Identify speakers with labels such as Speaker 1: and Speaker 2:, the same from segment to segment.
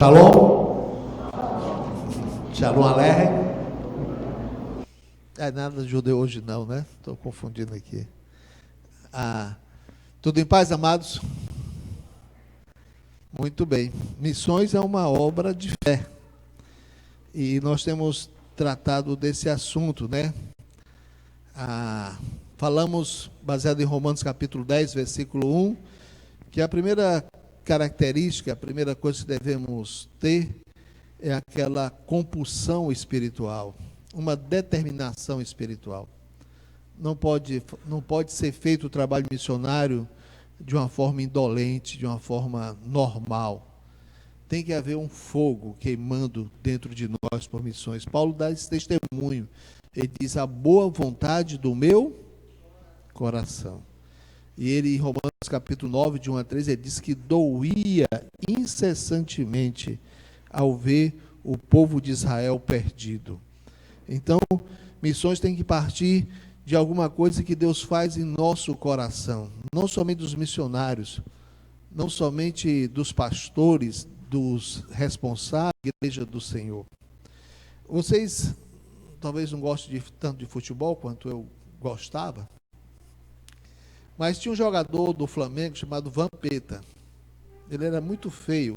Speaker 1: Shalom. Shalom Aleichem. Nada de judeu hoje não, né? Estou confundindo aqui. Tudo em paz, amados? Muito bem. Missões é uma obra de fé. E nós temos tratado desse assunto, né? Falamos, baseado em Romanos capítulo 10, versículo 1, que a primeira característica, a primeira coisa que devemos ter é aquela compulsão espiritual, uma determinação espiritual. Não pode ser feito o trabalho missionário de uma forma indolente, de uma forma normal. Tem que haver um fogo queimando dentro de nós por missões. Paulo dá esse testemunho. Ele diz: a boa vontade do meu coração. E ele, em Romanos capítulo 9, de 1 a 3, ele diz que doía incessantemente ao ver o povo de Israel perdido. Então, missões têm que partir de alguma coisa que Deus faz em nosso coração. Não somente dos missionários, não somente dos pastores, dos responsáveis da igreja do Senhor. Vocês talvez não gostem tanto de futebol quanto eu gostava, mas tinha um jogador do Flamengo chamado Vampeta. Ele era muito feio,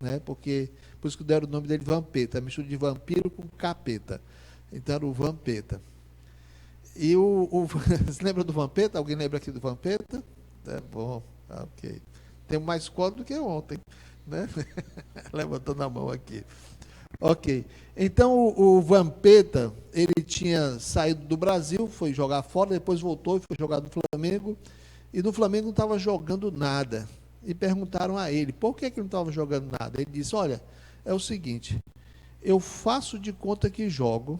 Speaker 1: né? Por isso que deram o nome dele Vampeta, mistura de vampiro com capeta. Então era o Vampeta. E você lembra do Vampeta? Alguém lembra aqui do Vampeta? É bom, ok. Tem mais quanto do que ontem, né? Levantando a mão aqui. Ok. Então o Vampeta, ele tinha saído do Brasil, foi jogar fora, depois voltou e foi jogar no Flamengo. E no Flamengo não estava jogando nada. E perguntaram a ele, por que não estava jogando nada? Ele disse: olha, é o seguinte, eu faço de conta que jogo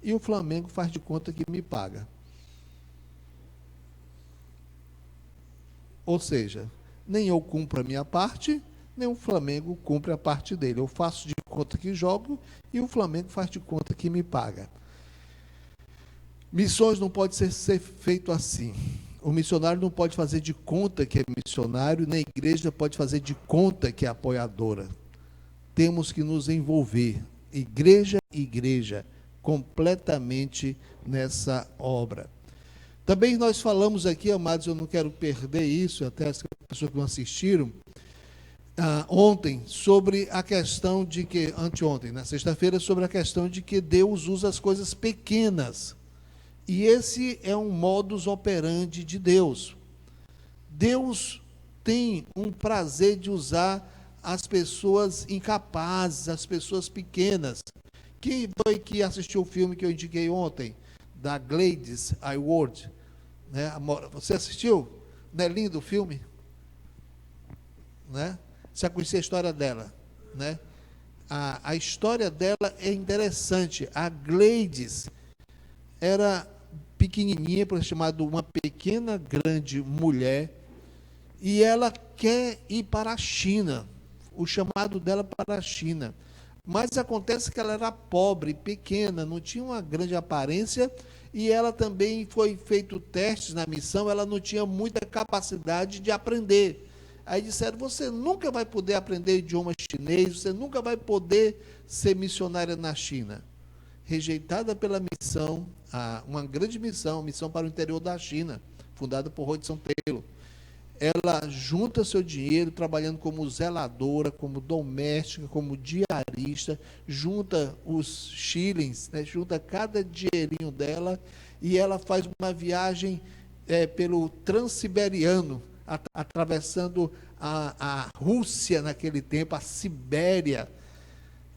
Speaker 1: e o Flamengo faz de conta que me paga. Ou seja, nem eu cumpro a minha parte, nem o Flamengo cumpre a parte dele. Eu faço de conta que jogo e o Flamengo faz de conta que me paga. Missões não pode ser feito assim. O missionário não pode fazer de conta que é missionário, nem a igreja pode fazer de conta que é apoiadora. Temos que nos envolver, igreja, completamente nessa obra. Também nós falamos aqui, amados, eu não quero perder isso, até as pessoas que não assistiram, ontem, sobre a questão de que, anteontem, na sexta-feira, sobre a questão de que Deus usa as coisas pequenas. E esse é um modus operandi de Deus. Deus tem um prazer de usar as pessoas incapazes, as pessoas pequenas. Quem foi que assistiu o filme que eu indiquei ontem, da Gladys Aylward? Né? Você assistiu? Não é lindo o filme? Né? Você conhecia a história dela? Né? A história dela é interessante. A Gladys era pequenininha, por chamado uma pequena grande mulher, e ela quer ir para a China, o chamado dela para a China, mas acontece que ela era pobre, pequena, não tinha uma grande aparência, e ela também foi feito testes na missão, ela não tinha muita capacidade de aprender. Aí disseram: você nunca vai poder aprender idioma chinês, você nunca vai poder ser missionária na China. Rejeitada pela missão, uma grande missão para o interior da China, fundada por Hudson Taylor. Ela junta seu dinheiro, trabalhando como zeladora, como doméstica, como diarista, junta os shillings, né, junta cada dinheirinho dela, e ela faz uma viagem pelo Transiberiano, atravessando a Rússia naquele tempo, a Sibéria,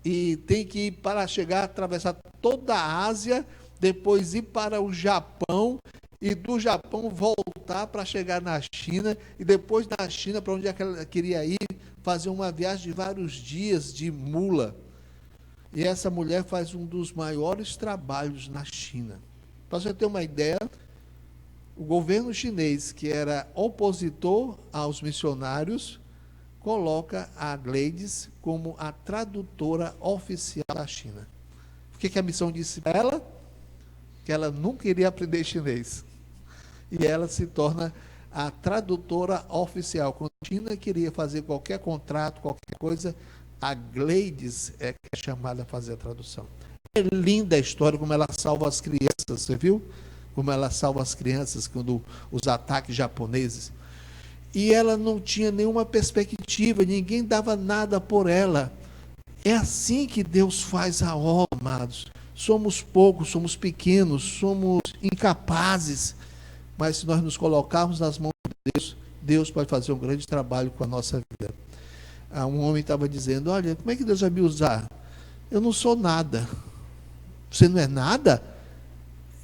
Speaker 1: e tem que ir para chegar, atravessar toda a Ásia, depois ir para o Japão, e do Japão voltar para chegar na China, e depois na China, para onde ela queria ir, fazer uma viagem de vários dias de mula. E essa mulher faz um dos maiores trabalhos na China. Para você ter uma ideia, o governo chinês, que era opositor aos missionários, coloca a Gladys como a tradutora oficial da China. O que a missão disse para ela? Que ela nunca iria aprender chinês. E ela se torna a tradutora oficial. Quando a China queria fazer qualquer contrato, qualquer coisa, A Gleides é que é chamada a fazer a tradução. É linda a história, como ela salva as crianças, você viu? Como ela salva as crianças quando os ataques japoneses. E ela não tinha nenhuma perspectiva, ninguém dava nada por ela. É assim que Deus faz a obra, amados. Somos poucos, somos pequenos, somos incapazes, mas se nós nos colocarmos nas mãos de Deus, Deus pode fazer um grande trabalho com a nossa vida. Um homem estava dizendo, olha, como é que Deus vai me usar? Eu não sou nada. Você não é nada?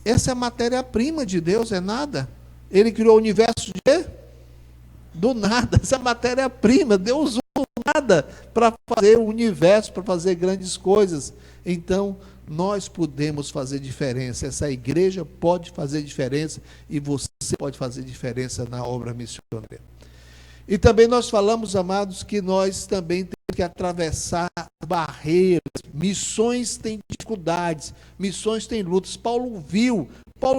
Speaker 1: Essa é a matéria-prima de Deus, é nada. Ele criou o universo do nada. Essa matéria-prima, Deus usou nada para fazer o universo, para fazer grandes coisas. Então, nós podemos fazer diferença. Essa igreja pode fazer diferença e você pode fazer diferença na obra missionária. E também nós falamos, amados, que nós também temos que atravessar barreiras. Missões têm dificuldades, missões têm lutas. Paulo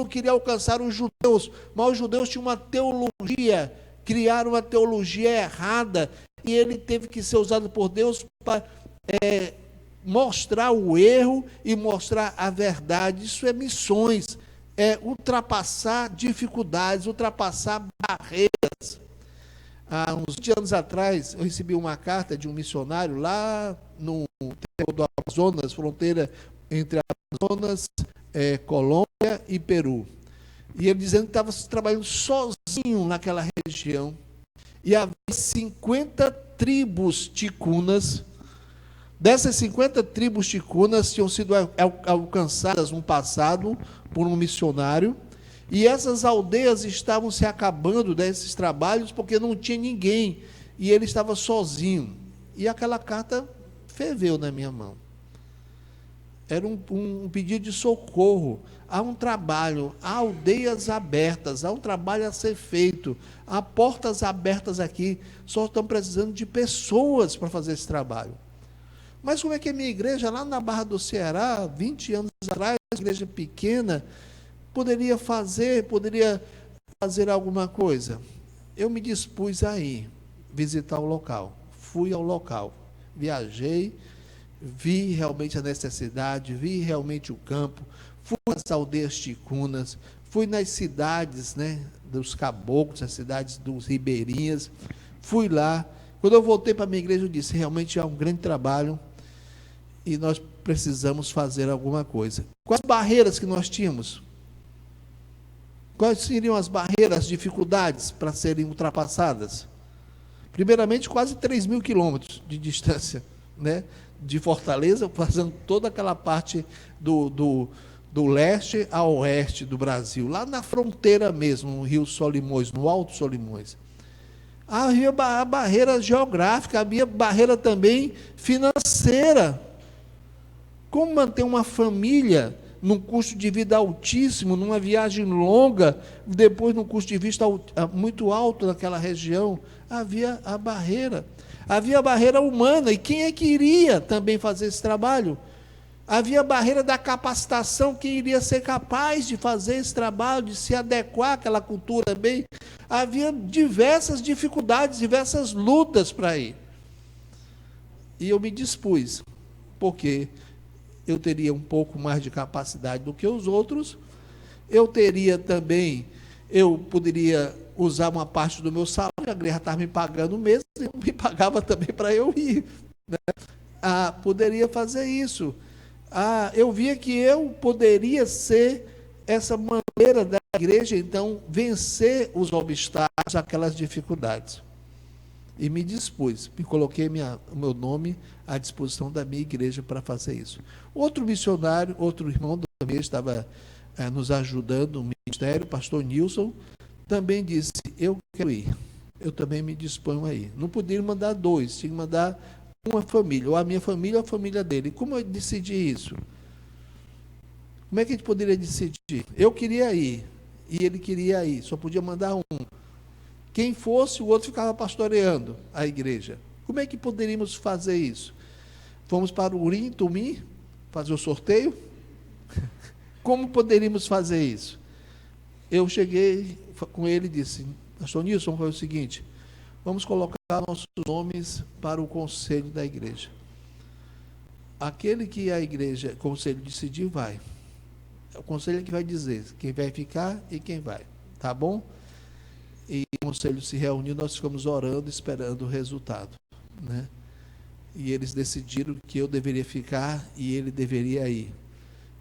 Speaker 1: queria alcançar os judeus, mas os judeus tinham uma teologia, criaram uma teologia errada, e ele teve que ser usado por Deus para mostrar o erro e mostrar a verdade. Isso é missões, é ultrapassar dificuldades, ultrapassar barreiras. Há uns 20 anos atrás, eu recebi uma carta de um missionário lá no interior do Amazonas, fronteira entre Amazonas, Colômbia e Peru. E ele dizendo que estava trabalhando sozinho naquela região. E havia 50 tribos ticunas. Dessas 50 tribos ticunas tinham sido alcançadas no passado por um missionário. E essas aldeias estavam se acabando desses trabalhos porque não tinha ninguém. E ele estava sozinho. E aquela carta ferveu na minha mão. Era um pedido de socorro. Há um trabalho, há aldeias abertas, há um trabalho a ser feito. Há portas abertas aqui. Só estão precisando de pessoas para fazer esse trabalho. Mas como é que a minha igreja, lá na Barra do Ceará, 20 anos atrás, igreja pequena, poderia fazer alguma coisa? Eu me dispus a ir visitar o local. Fui ao local, viajei, vi realmente a necessidade, vi realmente o campo, fui nas aldeias ticunas, fui nas cidades, dos caboclos, as cidades dos ribeirinhas, fui lá. Quando eu voltei para a minha igreja, eu disse, realmente há um grande trabalho e nós precisamos fazer alguma coisa. Quais barreiras que nós tínhamos? Quais seriam as barreiras, as dificuldades para serem ultrapassadas? Primeiramente, quase 3.000 quilômetros de distância, de Fortaleza, fazendo toda aquela parte do leste a oeste do Brasil, lá na fronteira mesmo, no Rio Solimões, no Alto Solimões. Havia a barreira geográfica, havia barreira também financeira. Como manter uma família num custo de vida altíssimo, numa viagem longa, depois num custo de vista muito alto naquela região? Havia a barreira. Havia a barreira humana, e quem é que iria também fazer esse trabalho? Havia a barreira da capacitação, quem iria ser capaz de fazer esse trabalho, de se adequar àquela cultura também? Havia diversas dificuldades, diversas lutas para ir. E eu me dispus, porque eu teria um pouco mais de capacidade do que os outros, eu poderia usar uma parte do meu salário, a igreja estava me pagando mesmo, e me pagava também para eu ir. Poderia fazer isso. Eu via que eu poderia ser essa maneira da igreja, então, vencer os obstáculos, aquelas dificuldades. E me dispus, me coloquei o meu nome à disposição da minha igreja para fazer isso. Outro missionário, outro irmão também estava nos ajudando no ministério, o pastor Nilson, também disse, eu quero ir, eu também me disponho a ir. Não podia mandar dois, tinha que mandar uma família, ou a minha família ou a família dele. Como eu decidi isso? Como é que a gente poderia decidir? Eu queria ir, e ele queria ir, só podia mandar um. Quem fosse, o outro ficava pastoreando a igreja. Como é que poderíamos fazer isso? Fomos para o Urim, Tumim, fazer o sorteio? Como poderíamos fazer isso? Eu cheguei com ele e disse, pastor Nilson, foi o seguinte, vamos colocar nossos nomes para o conselho da igreja. aquele que a igreja, o conselho decidir, vai. O conselho é que vai dizer quem vai ficar e quem vai. Tá bom? E o conselho se reuniu, nós ficamos orando, esperando o resultado, né? E eles decidiram que eu deveria ficar e ele deveria ir.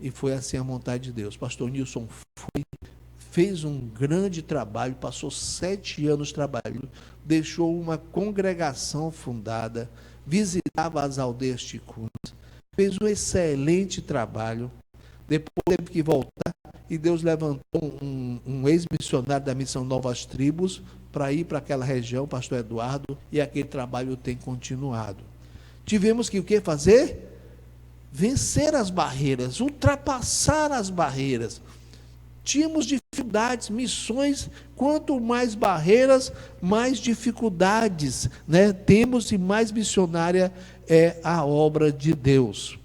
Speaker 1: E foi assim a vontade de Deus. Pastor Nilson foi, fez um grande trabalho, passou 7 anos trabalhando, deixou uma congregação fundada, visitava as aldeias ticunas, fez um excelente trabalho. Depois teve que voltar e Deus levantou um ex-missionário da missão Novas Tribos para ir para aquela região, pastor Eduardo, e aquele trabalho tem continuado. Tivemos que o que fazer? Vencer as barreiras, ultrapassar as barreiras. Tínhamos dificuldades, missões, quanto mais barreiras, mais dificuldades, né? Temos, e mais missionária é a obra de Deus.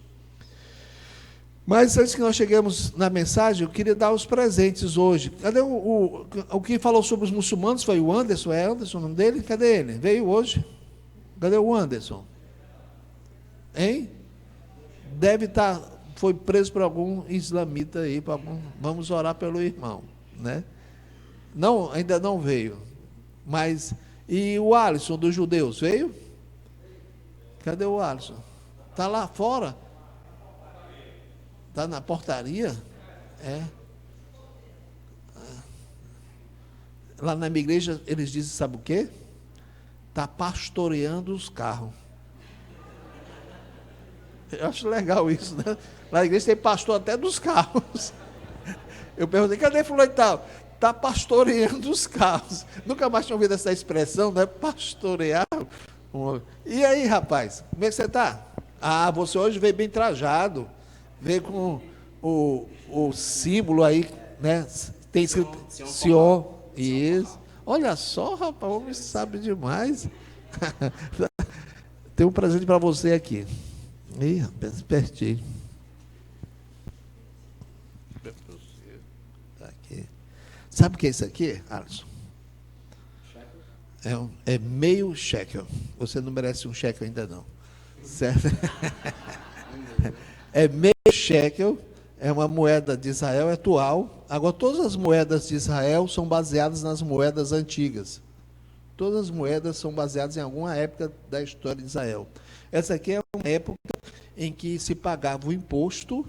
Speaker 1: Mas antes que nós cheguemos na mensagem, eu queria dar os presentes hoje. Cadê o que falou sobre os muçulmanos? Foi o Anderson, é Anderson o nome dele? Cadê ele? Veio hoje? Cadê o Anderson? Hein? Deve estar, foi preso por algum islamita aí, vamos orar pelo irmão, né? Não, ainda não veio. Mas, e o Alisson dos judeus, veio? Cadê o Alisson? Está lá fora? Está na portaria? É. Lá na minha igreja, eles dizem, sabe o quê? Está pastoreando os carros. Eu acho legal isso, né? Lá na igreja tem pastor até dos carros. Eu perguntei, cadê fulano e tal? Está pastoreando os carros. Nunca mais tinha ouvido essa expressão, né? Pastorear. E aí, rapaz, como é que você está? Ah, você hoje veio bem trajado. Veio com o símbolo aí, né? Tem escrito Sion. Isso. Olha só, rapaz, o homem sabe demais. Tem um presente para você aqui. Ih, rapaz, pertinho. Aqui. Sabe o que é isso aqui, Alisson? É meio shekel. Você não merece um shekel ainda não. Certo? É meio shekel, é uma moeda de Israel atual. Agora, todas as moedas de Israel são baseadas nas moedas antigas. Todas as moedas são baseadas em alguma época da história de Israel. Essa aqui é uma época em que se pagava o imposto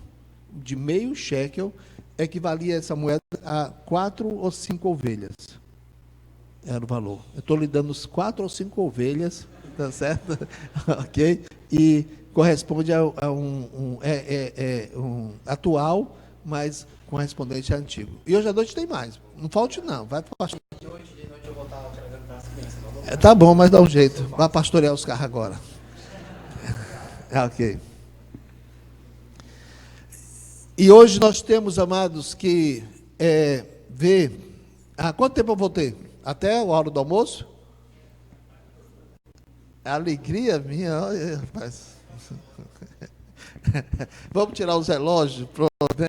Speaker 1: de meio shekel, equivalia essa moeda a 4 ou 5 ovelhas. Era o valor. Eu estou lhe dando 4 ou 5 ovelhas, tá certo? Ok? E corresponde a um atual, mas correspondente a antigo. E hoje à noite tem mais. Não falte não. Vai para pastor. De noite eu vou estar carregando para as crianças. Tá bom, mas dá um jeito. Vai pastorear os carros agora. Ok. E hoje nós temos, amados, que ver. Quanto tempo eu vou ter? Até a hora do almoço? A alegria minha, olha, rapaz. Vamos tirar os relógios. Pronto, né?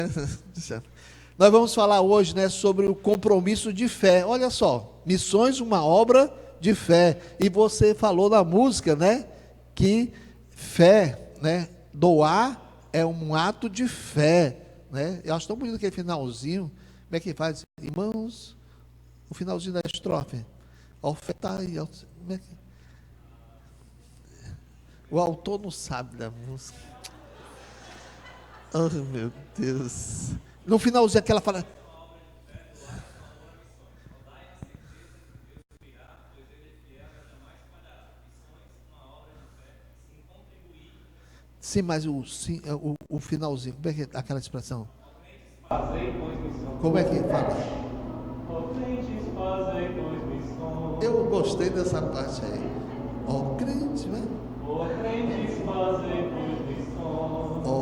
Speaker 1: Nós vamos falar hoje, né, sobre o compromisso de fé. Olha só, missões, uma obra de fé. E você falou na música, né, que fé, né, doar é um ato de fé, né? Eu acho tão bonito aquele finalzinho. Como é que faz? Irmãos, o finalzinho da estrofe. Ofertar e como é que... O autor não sabe da música. Oh, meu Deus. No finalzinho aquela fala... Sim, mas o finalzinho, como é que é aquela expressão? Como é que fala? Eu gostei dessa parte aí. Ó crente, né? Ó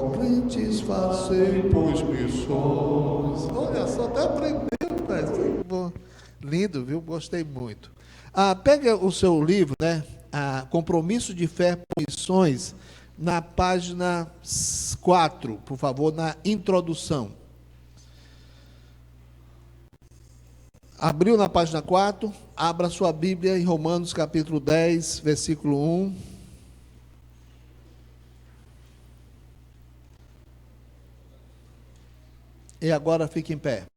Speaker 1: crentes, fazei, pois, missões. Olha só, até aprendeu, mas lindo, viu? Gostei muito. Pega o seu livro, né? Compromisso de Fé por Missões, na página 4, por favor, na introdução. Abriu na página 4, abra sua Bíblia em Romanos capítulo 10, versículo 1. E agora fique em pé.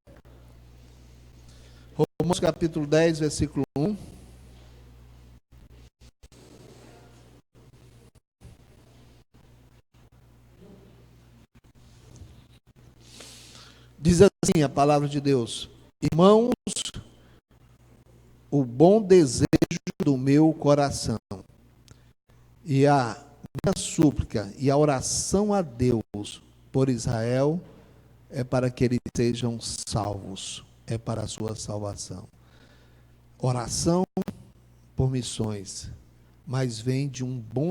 Speaker 1: Romanos capítulo 10, versículo 1. Diz assim a palavra de Deus: Irmãos, o bom desejo do meu coração e a minha súplica e a oração a Deus por Israel é para que eles sejam salvos, é para a sua salvação. Oração por missões, mas vem de um bom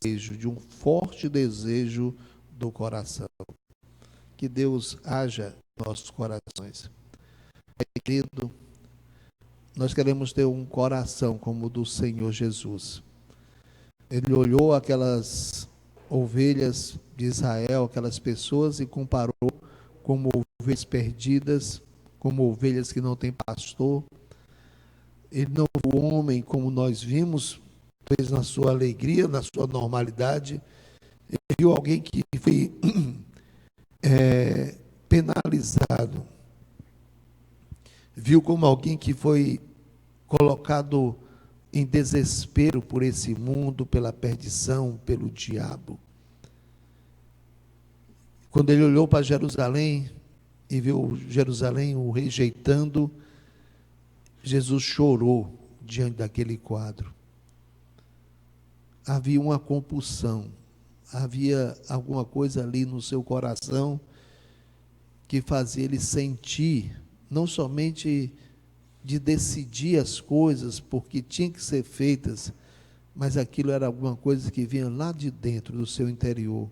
Speaker 1: desejo, de um forte desejo do coração. Que Deus haja em nossos corações. Querido, nós queremos ter um coração como o do Senhor Jesus. Ele olhou aquelas ovelhas de Israel, aquelas pessoas, e comparou como ovelhas perdidas, como ovelhas que não têm pastor. Ele não viu o homem como nós vimos, talvez na sua alegria, na sua normalidade. Ele viu alguém que foi penalizado. Viu como alguém que foi colocado em desespero por esse mundo, pela perdição, pelo diabo. Quando ele olhou para Jerusalém e viu Jerusalém o rejeitando, Jesus chorou diante daquele quadro. Havia uma compulsão, havia alguma coisa ali no seu coração que fazia ele sentir, não somente de decidir as coisas porque tinham que ser feitas, mas aquilo era alguma coisa que vinha lá de dentro do seu interior.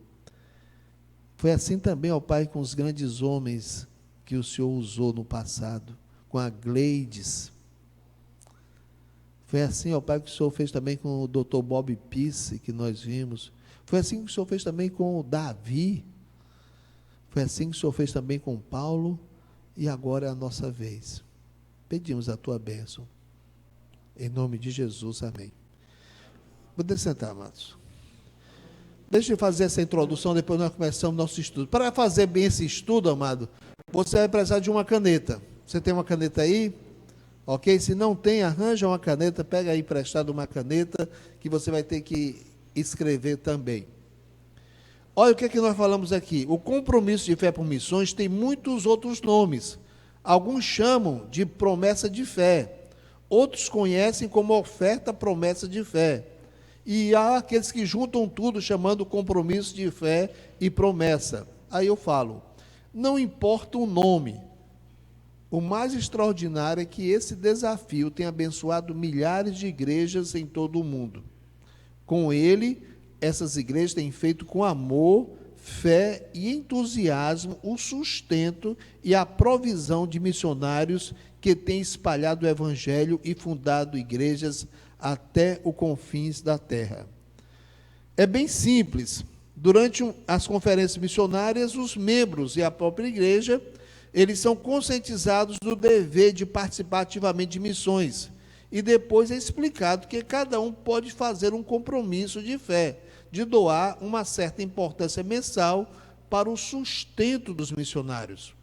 Speaker 1: Foi assim também, ó Pai, com os grandes homens que o Senhor usou no passado, com a Gleides. Foi assim, ó Pai, que o Senhor fez também com o Dr. Bob Pisse, que nós vimos. Foi assim que o Senhor fez também com o Davi. Foi assim que o Senhor fez também com Paulo, e agora é a nossa vez. Pedimos a tua bênção. Em nome de Jesus, amém. Poder sentar, amados. Deixa eu fazer essa introdução, depois nós começamos nosso estudo. Para fazer bem esse estudo, amado, você vai precisar de uma caneta. Você tem uma caneta aí? Ok? Se não tem, arranja uma caneta, pega aí emprestado uma caneta, que você vai ter que escrever também. Olha o que é que nós falamos aqui. O compromisso de fé por missões tem muitos outros nomes. Alguns chamam de promessa de fé. Outros conhecem como oferta promessa de fé. E há aqueles que juntam tudo chamando compromisso de fé e promessa. Aí eu falo, não importa o nome. O mais extraordinário é que esse desafio tem abençoado milhares de igrejas em todo o mundo. Com ele, essas igrejas têm feito com amor, fé e entusiasmo o sustento e a provisão de missionários que têm espalhado o evangelho e fundado igrejas até os confins da terra. É bem simples. Durante as conferências missionárias, os membros e a própria igreja, eles são conscientizados do dever de participar ativamente de missões. E depois é explicado que cada um pode fazer um compromisso de fé, de doar uma certa importância mensal para o sustento dos missionários.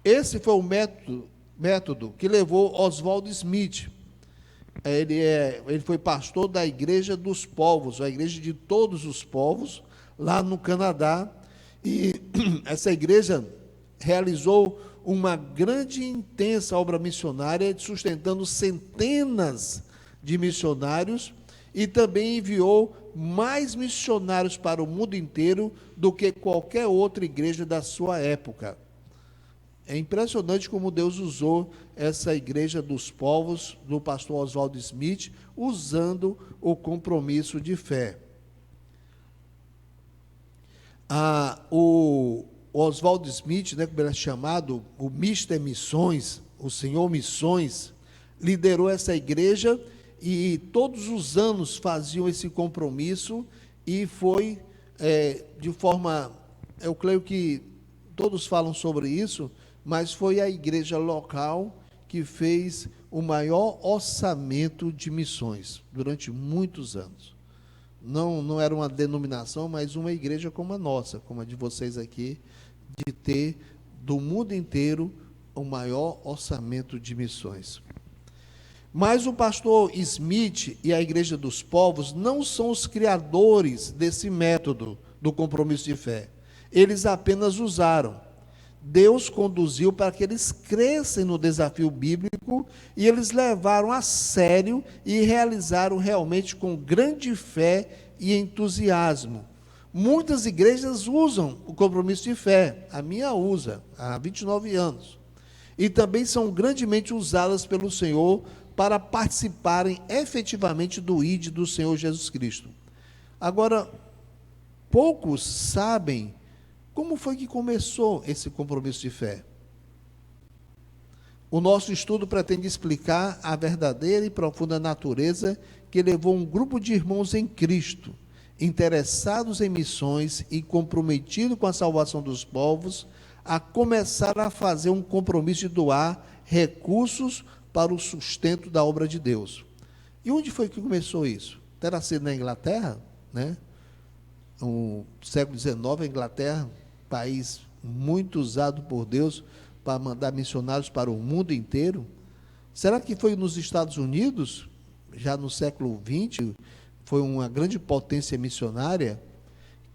Speaker 1: Esse foi o método que levou Oswald Smith. Ele foi pastor da Igreja dos Povos, a Igreja de Todos os Povos, lá no Canadá, e essa igreja realizou uma grande e intensa obra missionária, sustentando centenas de missionários, e também enviou mais missionários para o mundo inteiro do que qualquer outra igreja da sua época. É impressionante como Deus usou essa igreja dos povos, do pastor Oswald Smith, usando o compromisso de fé. O Oswald Smith, né, como ele é chamado, o Mister Missões, o Senhor Missões, liderou essa igreja e todos os anos faziam esse compromisso e foi de forma, eu creio que todos falam sobre isso, mas foi a igreja local que fez o maior orçamento de missões durante muitos anos. Não era uma denominação, mas uma igreja como a nossa, como a de vocês aqui, de ter do mundo inteiro o maior orçamento de missões. Mas o pastor Smith e a Igreja dos Povos não são os criadores desse método do compromisso de fé. Eles apenas usaram. Deus conduziu para que eles crescem no desafio bíblico e eles levaram a sério e realizaram realmente com grande fé e entusiasmo. Muitas igrejas usam o compromisso de fé, a minha usa, há 29 anos. E também são grandemente usadas pelo Senhor para participarem efetivamente do ID do Senhor Jesus Cristo. Agora, poucos sabem como foi que começou esse compromisso de fé. O nosso estudo pretende explicar a verdadeira e profunda natureza que levou um grupo de irmãos em Cristo, interessados em missões e comprometidos com a salvação dos povos, a começar a fazer um compromisso de doar recursos para o sustento da obra de Deus. E onde foi que começou isso? Terá sido na Inglaterra, né? No século XIX, a Inglaterra, país muito usado por Deus para mandar missionários para o mundo inteiro. Será que foi nos Estados Unidos, já no século XX, foi uma grande potência missionária?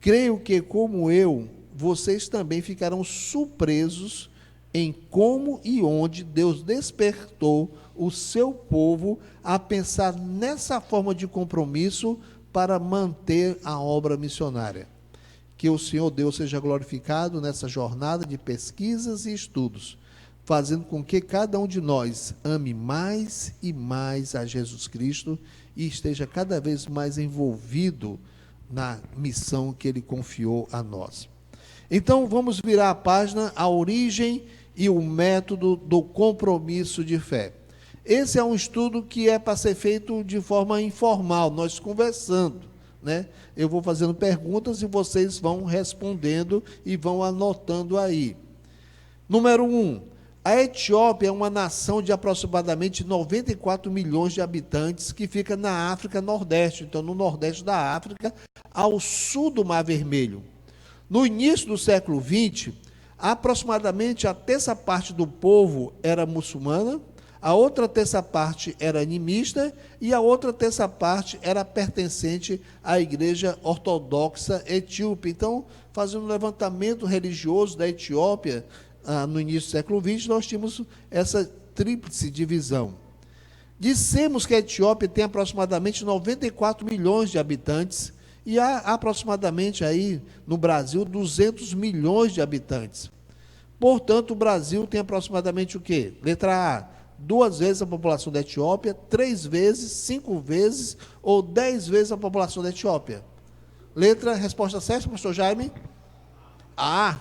Speaker 1: Creio que, como eu, vocês também ficarão surpresos em como e onde Deus despertou o seu povo a pensar nessa forma de compromisso para manter a obra missionária. Que o Senhor Deus seja glorificado nessa jornada de pesquisas e estudos, fazendo com que cada um de nós ame mais e mais a Jesus Cristo e esteja cada vez mais envolvido na missão que Ele confiou a nós. Então, vamos virar a página, a origem e o método do compromisso de fé. Esse é um estudo que é para ser feito de forma informal, nós conversando, né? Eu vou fazendo perguntas e vocês vão respondendo e vão anotando aí. Número 1, a Etiópia é uma nação de aproximadamente 94 milhões de habitantes que fica na África Nordeste, então no Nordeste da África, ao sul do Mar Vermelho. No início do século XX, aproximadamente a terça parte do povo era muçulmana, a outra terça parte era animista e a outra terça parte era pertencente à Igreja Ortodoxa Etíope. Então, fazendo um levantamento religioso da Etiópia, no início do século XX, nós tínhamos essa tríplice divisão. Dissemos que a Etiópia tem aproximadamente 94 milhões de habitantes e há aproximadamente aí no Brasil 200 milhões de habitantes. Portanto, o Brasil tem aproximadamente o quê? Letra A, 2 vezes a população da Etiópia, 3 vezes, 5 vezes ou 10 vezes a população da Etiópia. Resposta certa, pastor Jaime? A.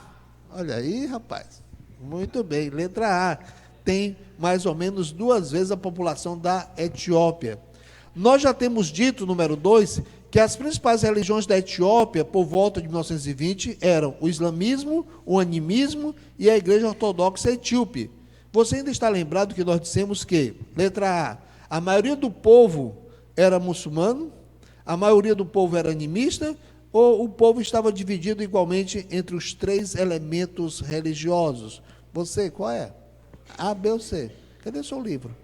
Speaker 1: Olha aí, rapaz. Muito bem. Letra A. Tem mais ou menos 2 vezes a população da Etiópia. Nós já temos dito, número 2, que as principais religiões da Etiópia, por volta de 1920, eram o islamismo, o animismo e a Igreja Ortodoxa Etíope. Você ainda está lembrado que nós dissemos que, letra A maioria do povo era muçulmano, a maioria do povo era animista, ou o povo estava dividido igualmente entre os 3 elementos religiosos? Você, qual é? A, B ou C? Cadê o seu livro?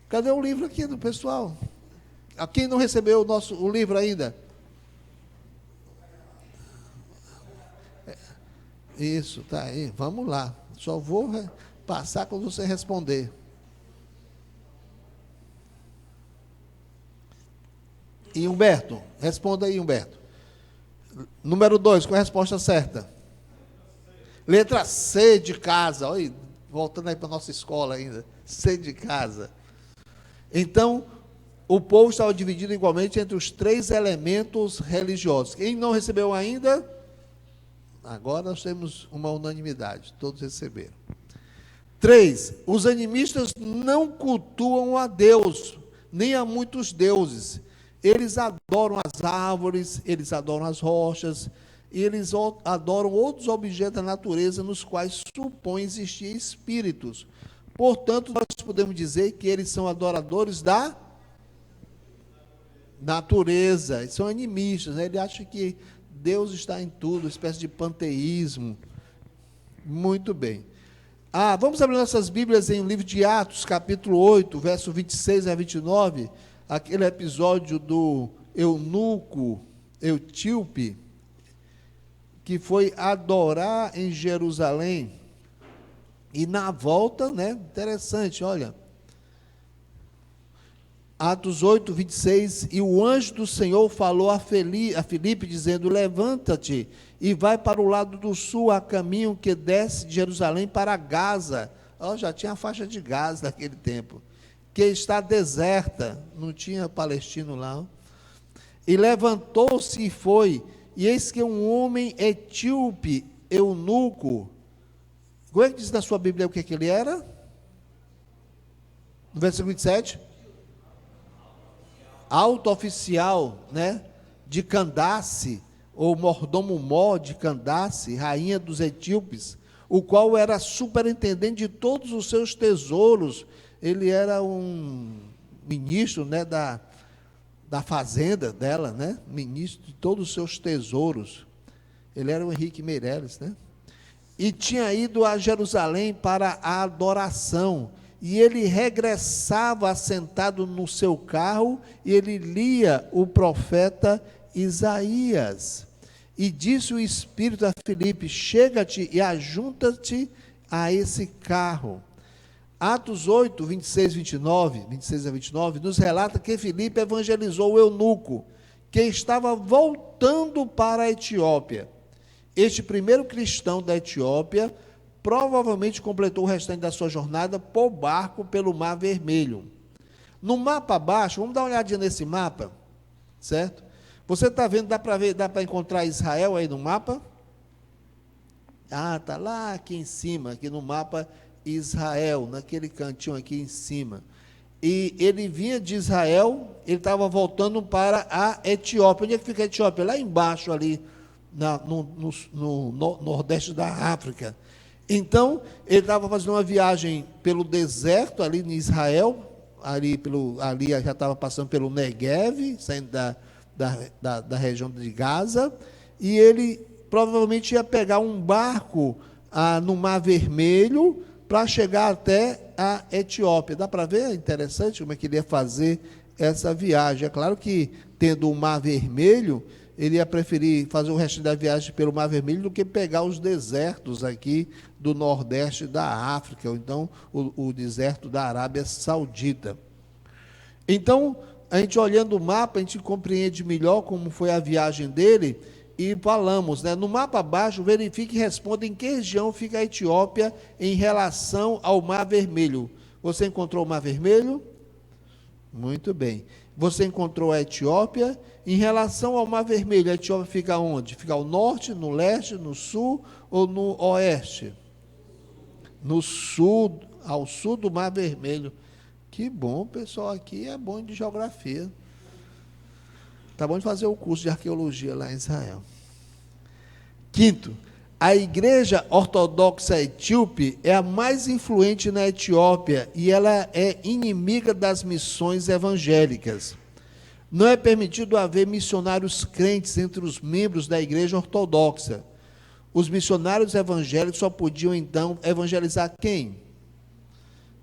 Speaker 1: Cadê o livro aqui do pessoal? Quem não recebeu o livro ainda? Isso, tá aí, vamos lá. Só vou passar quando você responder. E Humberto, responda aí, Humberto. Número 2, qual é a resposta certa? Letra C de casa. Olha, voltando aí para a nossa escola ainda. C de casa. Então, o povo estava dividido igualmente entre os 3 elementos religiosos. Quem não recebeu ainda, agora nós temos uma unanimidade, todos receberam. 3, os animistas não cultuam a Deus, nem a muitos deuses. Eles adoram as árvores, eles adoram as rochas, e eles adoram outros objetos da natureza nos quais supõem existir espíritos. Portanto, nós podemos dizer que eles são adoradores da natureza, são animistas, né? Ele acha que Deus está em tudo, uma espécie de panteísmo. Muito bem. Vamos abrir nossas Bíblias em o livro de Atos, capítulo 8, verso 26 a 29, aquele episódio do eunuco etíope, que foi adorar em Jerusalém, e na volta, né, interessante, olha, Atos 8, 26, e o anjo do Senhor falou a Filipe, dizendo, levanta-te e vai para o lado do sul, a caminho que desce de Jerusalém para Gaza. Já tinha a faixa de Gaza naquele tempo, que está deserta, não tinha palestino lá. E levantou-se e foi, e eis que um homem etíope, eunuco, como é que diz na sua Bíblia o que ele era? No versículo 27? Alto oficial, né, de Candace, ou mordomo-mó de Candace, rainha dos etíopes, o qual era superintendente de todos os seus tesouros. Ele era um ministro, né, da fazenda dela, né, ministro de todos os seus tesouros. Ele era o Henrique Meirelles, né? E tinha ido a Jerusalém para a adoração, e ele regressava assentado no seu carro, e ele lia o profeta Isaías. E disse o Espírito a Filipe, chega-te e ajunta-te a esse carro. Atos 8, 26 a 29, nos relata que Filipe evangelizou o eunuco, que estava voltando para a Etiópia. Este primeiro cristão da Etiópia provavelmente completou o restante da sua jornada por barco pelo Mar Vermelho. No mapa abaixo, vamos dar uma olhadinha nesse mapa, certo? Você está vendo, dá para encontrar Israel aí no mapa? Está lá aqui em cima, aqui no mapa Israel, naquele cantinho aqui em cima. E ele vinha de Israel, ele estava voltando para a Etiópia. Onde é que fica a Etiópia? Lá embaixo ali, no nordeste da África. Então, ele estava fazendo uma viagem pelo deserto, ali em Israel, ali já estava passando pelo Negev, saindo da região de Gaza, e ele provavelmente ia pegar um barco no Mar Vermelho para chegar até a Etiópia. Dá para ver? É interessante como é que ele ia fazer essa viagem. É claro que, tendo o Mar Vermelho, ele ia preferir fazer o resto da viagem pelo Mar Vermelho do que pegar os desertos aqui do nordeste da África, ou então o deserto da Arábia Saudita. Então, a gente olhando o mapa, a gente compreende melhor como foi a viagem dele, e falamos, né? No mapa abaixo, verifique e responda em que região fica a Etiópia em relação ao Mar Vermelho. Você encontrou o Mar Vermelho? Muito bem. Você encontrou a Etiópia? Em relação ao Mar Vermelho, a Etiópia fica onde? Fica ao norte, no leste, no sul ou no oeste? No sul, ao sul do Mar Vermelho. Que bom, pessoal, aqui é bom de geografia. Está bom de fazer o curso de arqueologia lá em Israel. Quinto, a Igreja Ortodoxa Etíope é a mais influente na Etiópia e ela é inimiga das missões evangélicas. Não é permitido haver missionários crentes entre os membros da Igreja Ortodoxa. Os missionários evangélicos só podiam, então, evangelizar quem?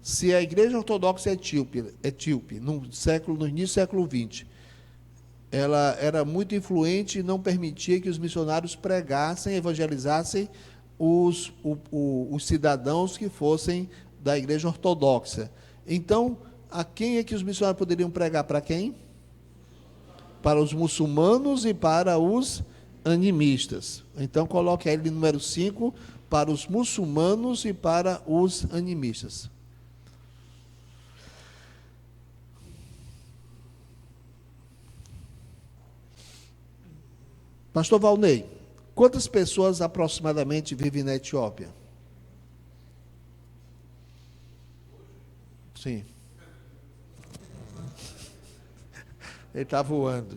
Speaker 1: Se a Igreja Ortodoxa Etíope, no início do século XX, ela era muito influente e não permitia que os missionários pregassem, evangelizassem os cidadãos que fossem da Igreja Ortodoxa. Então, a quem é que os missionários poderiam pregar? Para quem? Para os muçulmanos e para os animistas. Então, coloque aí no número 5, para os muçulmanos e para os animistas. Pastor Valnei, quantas pessoas aproximadamente vivem na Etiópia? Sim. Ele está voando.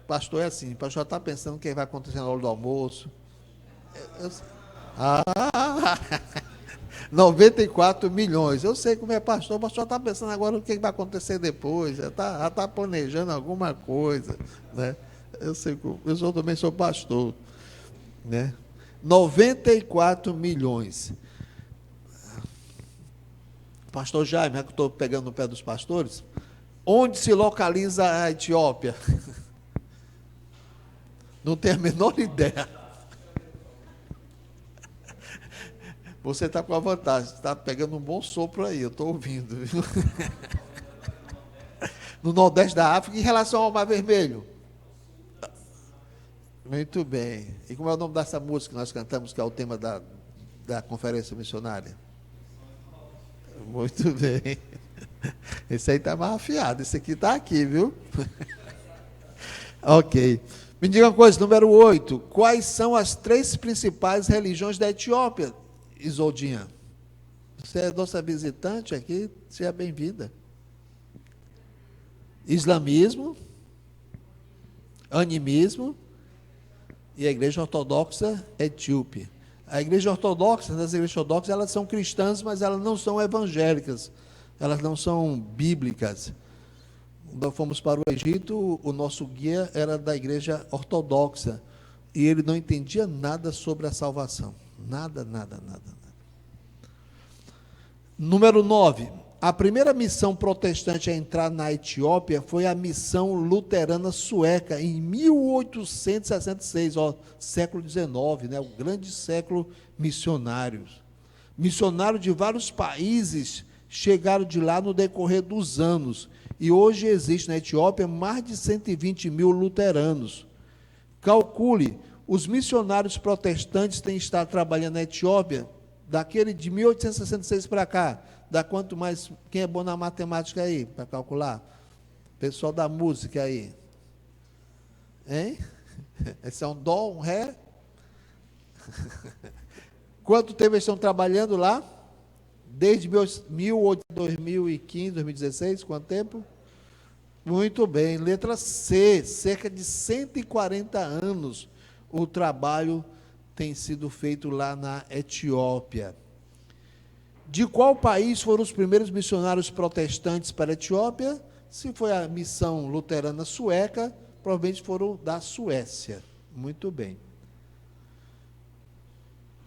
Speaker 1: Pastor é assim, o pastor está pensando o que vai acontecer na hora do almoço. 94 milhões. Eu sei como é pastor, o pastor está pensando agora o que vai acontecer depois, já está planejando alguma coisa, né? Eu sei, eu também sou pastor, né? 94 milhões. Pastor Jaime, já que eu estou pegando no pé dos pastores, onde se localiza a Etiópia? Não tenho a menor ideia. Você está com a vantagem, está pegando um bom sopro aí, eu estou ouvindo. Viu? No Nordeste da África, em relação ao Mar Vermelho. Muito bem. E como é o nome dessa música que nós cantamos, que é o tema da conferência missionária? Muito bem. Esse aí está mais afiado, esse aqui está aqui, viu? Ok. Me diga uma coisa, número 8. Quais são as 3 principais religiões da Etiópia, Isoldinha? Você é nossa visitante aqui, seja bem-vinda. Islamismo, animismo e a Igreja Ortodoxa Etíope. A Igreja Ortodoxa, as igrejas ortodoxas, elas são cristãs, mas elas não são evangélicas, elas não são bíblicas. Quando fomos para o Egito, o nosso guia era da Igreja Ortodoxa, e ele não entendia nada sobre a salvação. Nada. Número 9. A primeira missão protestante a entrar na Etiópia foi a missão luterana sueca, em 1866, século XIX, né, o grande século missionário. Missionários de vários países chegaram de lá no decorrer dos anos, e hoje existe na Etiópia mais de 120 mil luteranos. Calcule, os missionários protestantes têm estado trabalhando na Etiópia, daquele de 1866 para cá. Dá quanto mais? Quem é bom na matemática aí, para calcular? Pessoal da música aí. Hein? Esse é um dó, um ré? Quanto tempo eles estão trabalhando lá? Desde 2015, 2016, quanto tempo? Muito bem. Letra C, cerca de 140 anos o trabalho tem sido feito lá na Etiópia. De qual país foram os primeiros missionários protestantes para a Etiópia? Se foi a missão luterana sueca, provavelmente foram da Suécia. Muito bem.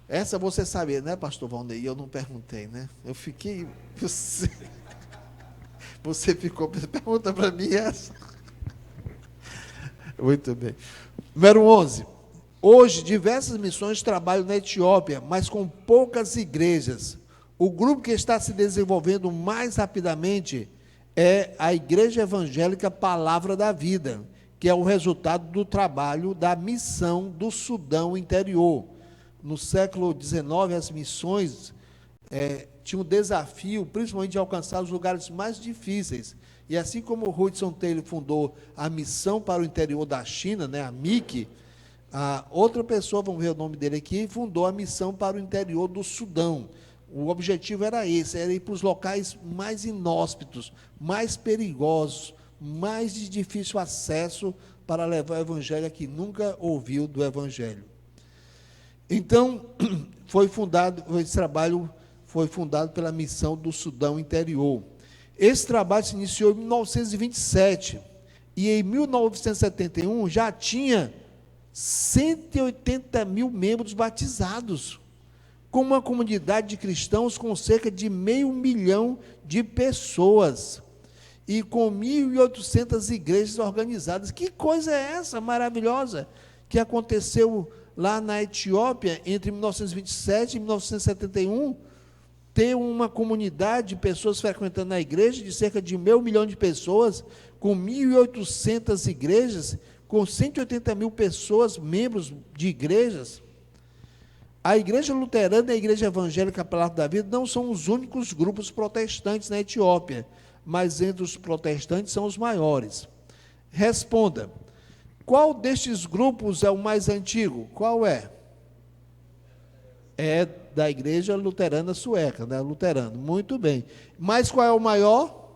Speaker 1: Essa você sabia, né, pastor Valnei? Eu não perguntei, né? Eu fiquei... Você ficou... Pergunta para mim essa. Muito bem. Número 11. Hoje, diversas missões trabalham na Etiópia, mas com poucas igrejas. O grupo que está se desenvolvendo mais rapidamente é a Igreja Evangélica Palavra da Vida, que é o resultado do trabalho da missão do Sudão interior. No século XIX, as missões tinham um desafio, principalmente de alcançar os lugares mais difíceis. E assim como o Hudson Taylor fundou a missão para o interior da China, né, a MIC, a outra pessoa, vamos ver o nome dele aqui, fundou a missão para o interior do Sudão. O objetivo era esse, era ir para os locais mais inóspitos, mais perigosos, mais de difícil acesso para levar o evangelho a quem nunca ouviu do evangelho. Então, esse trabalho foi fundado pela missão do Sudão interior. Esse trabalho se iniciou em 1927, e em 1971 já tinha 180 mil membros batizados, com uma comunidade de cristãos com cerca de 500 mil de pessoas, e com 1.800 igrejas organizadas. Que coisa é essa maravilhosa que aconteceu lá na Etiópia entre 1927 e 1971? Ter uma comunidade de pessoas frequentando a igreja, de cerca de 500 mil de pessoas, com 1.800 igrejas, com 180 mil pessoas, membros de igrejas. A Igreja Luterana e a Igreja Evangélica Palavra da Vida não são os únicos grupos protestantes na Etiópia, mas entre os protestantes são os maiores. Responda, qual destes grupos é o mais antigo? Qual é? É da Igreja Luterana Sueca, né? Luterano, muito bem. Mas qual é o maior?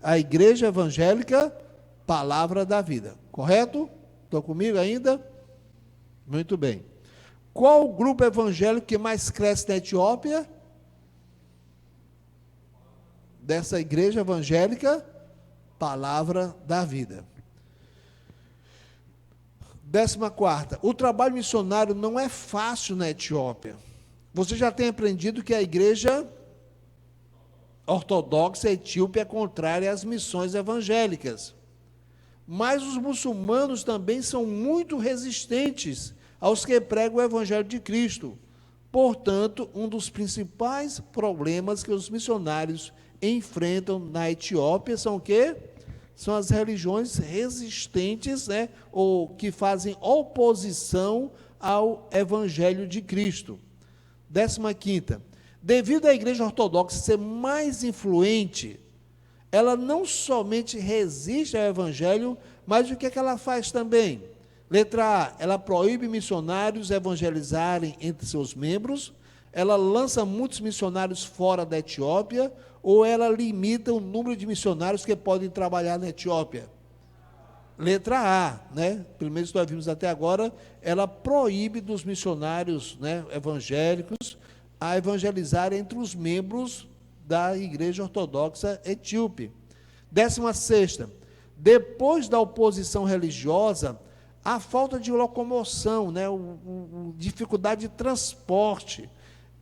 Speaker 1: A Igreja Evangélica Palavra da Vida, correto? Estão comigo ainda? Muito bem. Qual o grupo evangélico que mais cresce na Etiópia? Dessa Igreja Evangélica Palavra da Vida. 14ª, o trabalho missionário não é fácil na Etiópia. Você já tem aprendido que a igreja ortodoxa etíope é contrária às missões evangélicas. Mas os muçulmanos também são muito resistentes aos que pregam o evangelho de Cristo. Portanto, um dos principais problemas que os missionários enfrentam na Etiópia são o quê? São as religiões resistentes, né, ou que fazem oposição ao evangelho de Cristo. 15ª, devido à igreja ortodoxa ser mais influente, ela não somente resiste ao evangelho, mas o que é que ela faz também? Letra A, ela proíbe missionários evangelizarem entre seus membros, ela lança muitos missionários fora da Etiópia, ou ela limita o número de missionários que podem trabalhar na Etiópia? Letra A, né? Pelo menos nós vimos até agora, ela proíbe dos missionários, né, evangélicos a evangelizar entre os membros da igreja ortodoxa etíope. 16ª, depois da oposição religiosa, a falta de locomoção, né, dificuldade de transporte,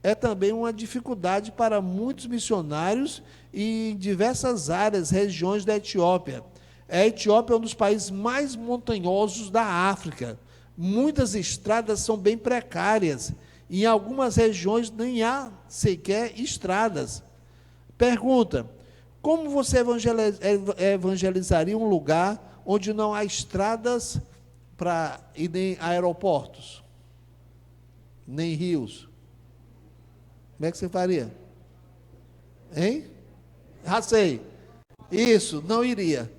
Speaker 1: é também uma dificuldade para muitos missionários em diversas áreas, regiões da Etiópia. A Etiópia é um dos países mais montanhosos da África. Muitas estradas são bem precárias. Em algumas regiões nem há sequer estradas. Pergunta: como você evangelizaria um lugar onde não há estradas e nem aeroportos, nem rios? Como é que você faria? Hein? Já sei. Isso, não iria.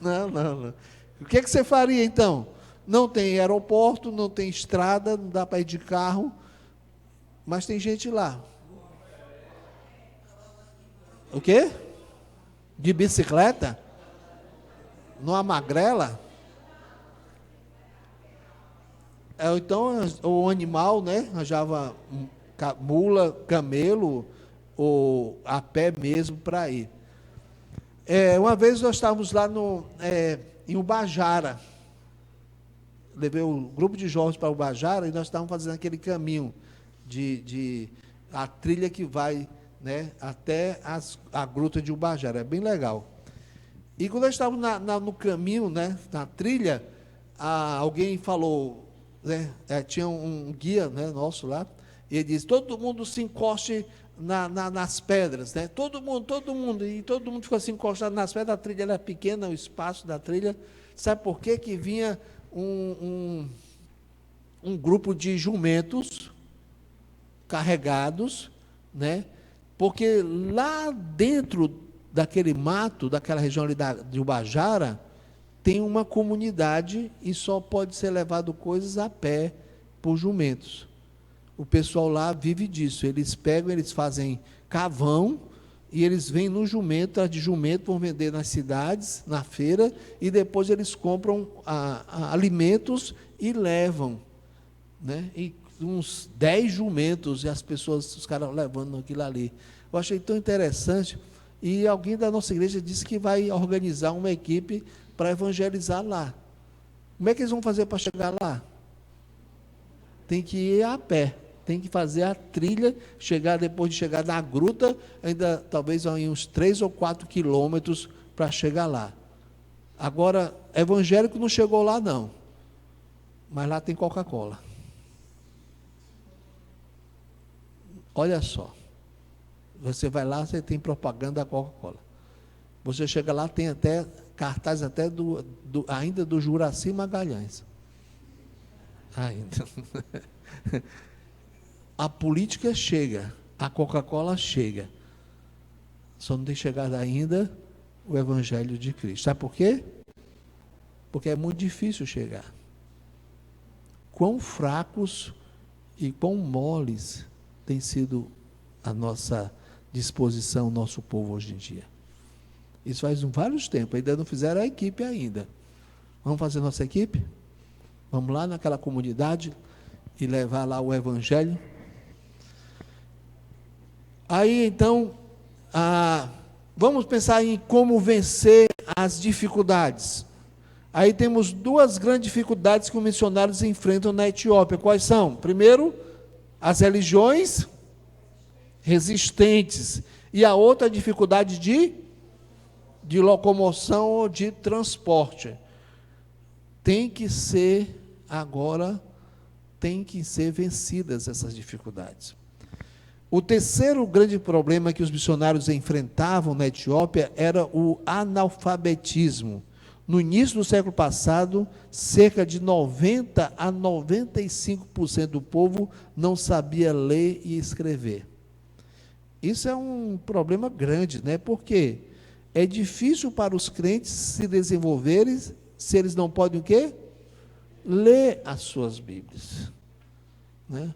Speaker 1: Não. O que você faria então? Não tem aeroporto, não tem estrada, não dá para ir de carro, mas tem gente lá. O quê? De bicicleta? Numa magrela? Então, o animal, né, arranjava mula, camelo, ou a pé mesmo para ir. Uma vez nós estávamos lá em Ubajara, levei o grupo de jovens para Ubajara e nós estávamos fazendo aquele caminho a trilha que vai, né, até a gruta de Ubajara, é bem legal. E quando nós estávamos no caminho, né, na trilha, alguém falou, né, tinha um guia, né, nosso lá, e ele disse: todo mundo se encoste nas pedras, né? Todo mundo, e todo mundo ficou assim encostado nas pedras. A trilha era pequena, o espaço da trilha. Sabe por quê? Que vinha um grupo de jumentos carregados, né? Porque lá dentro daquele mato, daquela região ali de Ubajara, tem uma comunidade e só pode ser levado coisas a pé por jumentos. O pessoal lá vive disso. Eles pegam, eles fazem cavão e eles vêm no jumento, de jumento vão vender nas cidades, na feira, e depois eles compram alimentos e levam, né? E uns 10 jumentos, e os caras levando aquilo ali. Eu achei tão interessante. E alguém da nossa igreja disse que vai organizar uma equipe para evangelizar lá. Como é que eles vão fazer para chegar lá? Tem que ir a pé, tem que fazer a trilha, depois de chegar na gruta, ainda talvez uns 3 ou 4 quilômetros para chegar lá. Agora, evangélico não chegou lá não, mas lá tem Coca-Cola. Olha só, você vai lá, você tem propaganda da Coca-Cola. Você chega lá, tem até cartaz até ainda do Juraci Magalhães. Ainda. A política chega, a Coca-Cola chega. Só não tem chegado ainda o Evangelho de Cristo. Sabe por quê? Porque é muito difícil chegar. Quão fracos e quão moles tem sido a nossa disposição, o nosso povo hoje em dia. Isso faz vários tempos, ainda não fizeram a equipe ainda. Vamos fazer nossa equipe? Vamos lá naquela comunidade e levar lá o Evangelho. Aí, então, vamos pensar em como vencer as dificuldades. Aí temos duas grandes dificuldades que os missionários enfrentam na Etiópia. Quais são? Primeiro, as religiões resistentes. E a outra, a dificuldade de locomoção ou de transporte. Tem que ser vencidas essas dificuldades. O terceiro grande problema que os missionários enfrentavam na Etiópia era o analfabetismo. No início do século passado, cerca de 90 a 95% do povo não sabia ler e escrever. Isso é um problema grande, né? Porque é difícil para os crentes se desenvolverem se eles não podem o quê? Ler as suas Bíblias, né?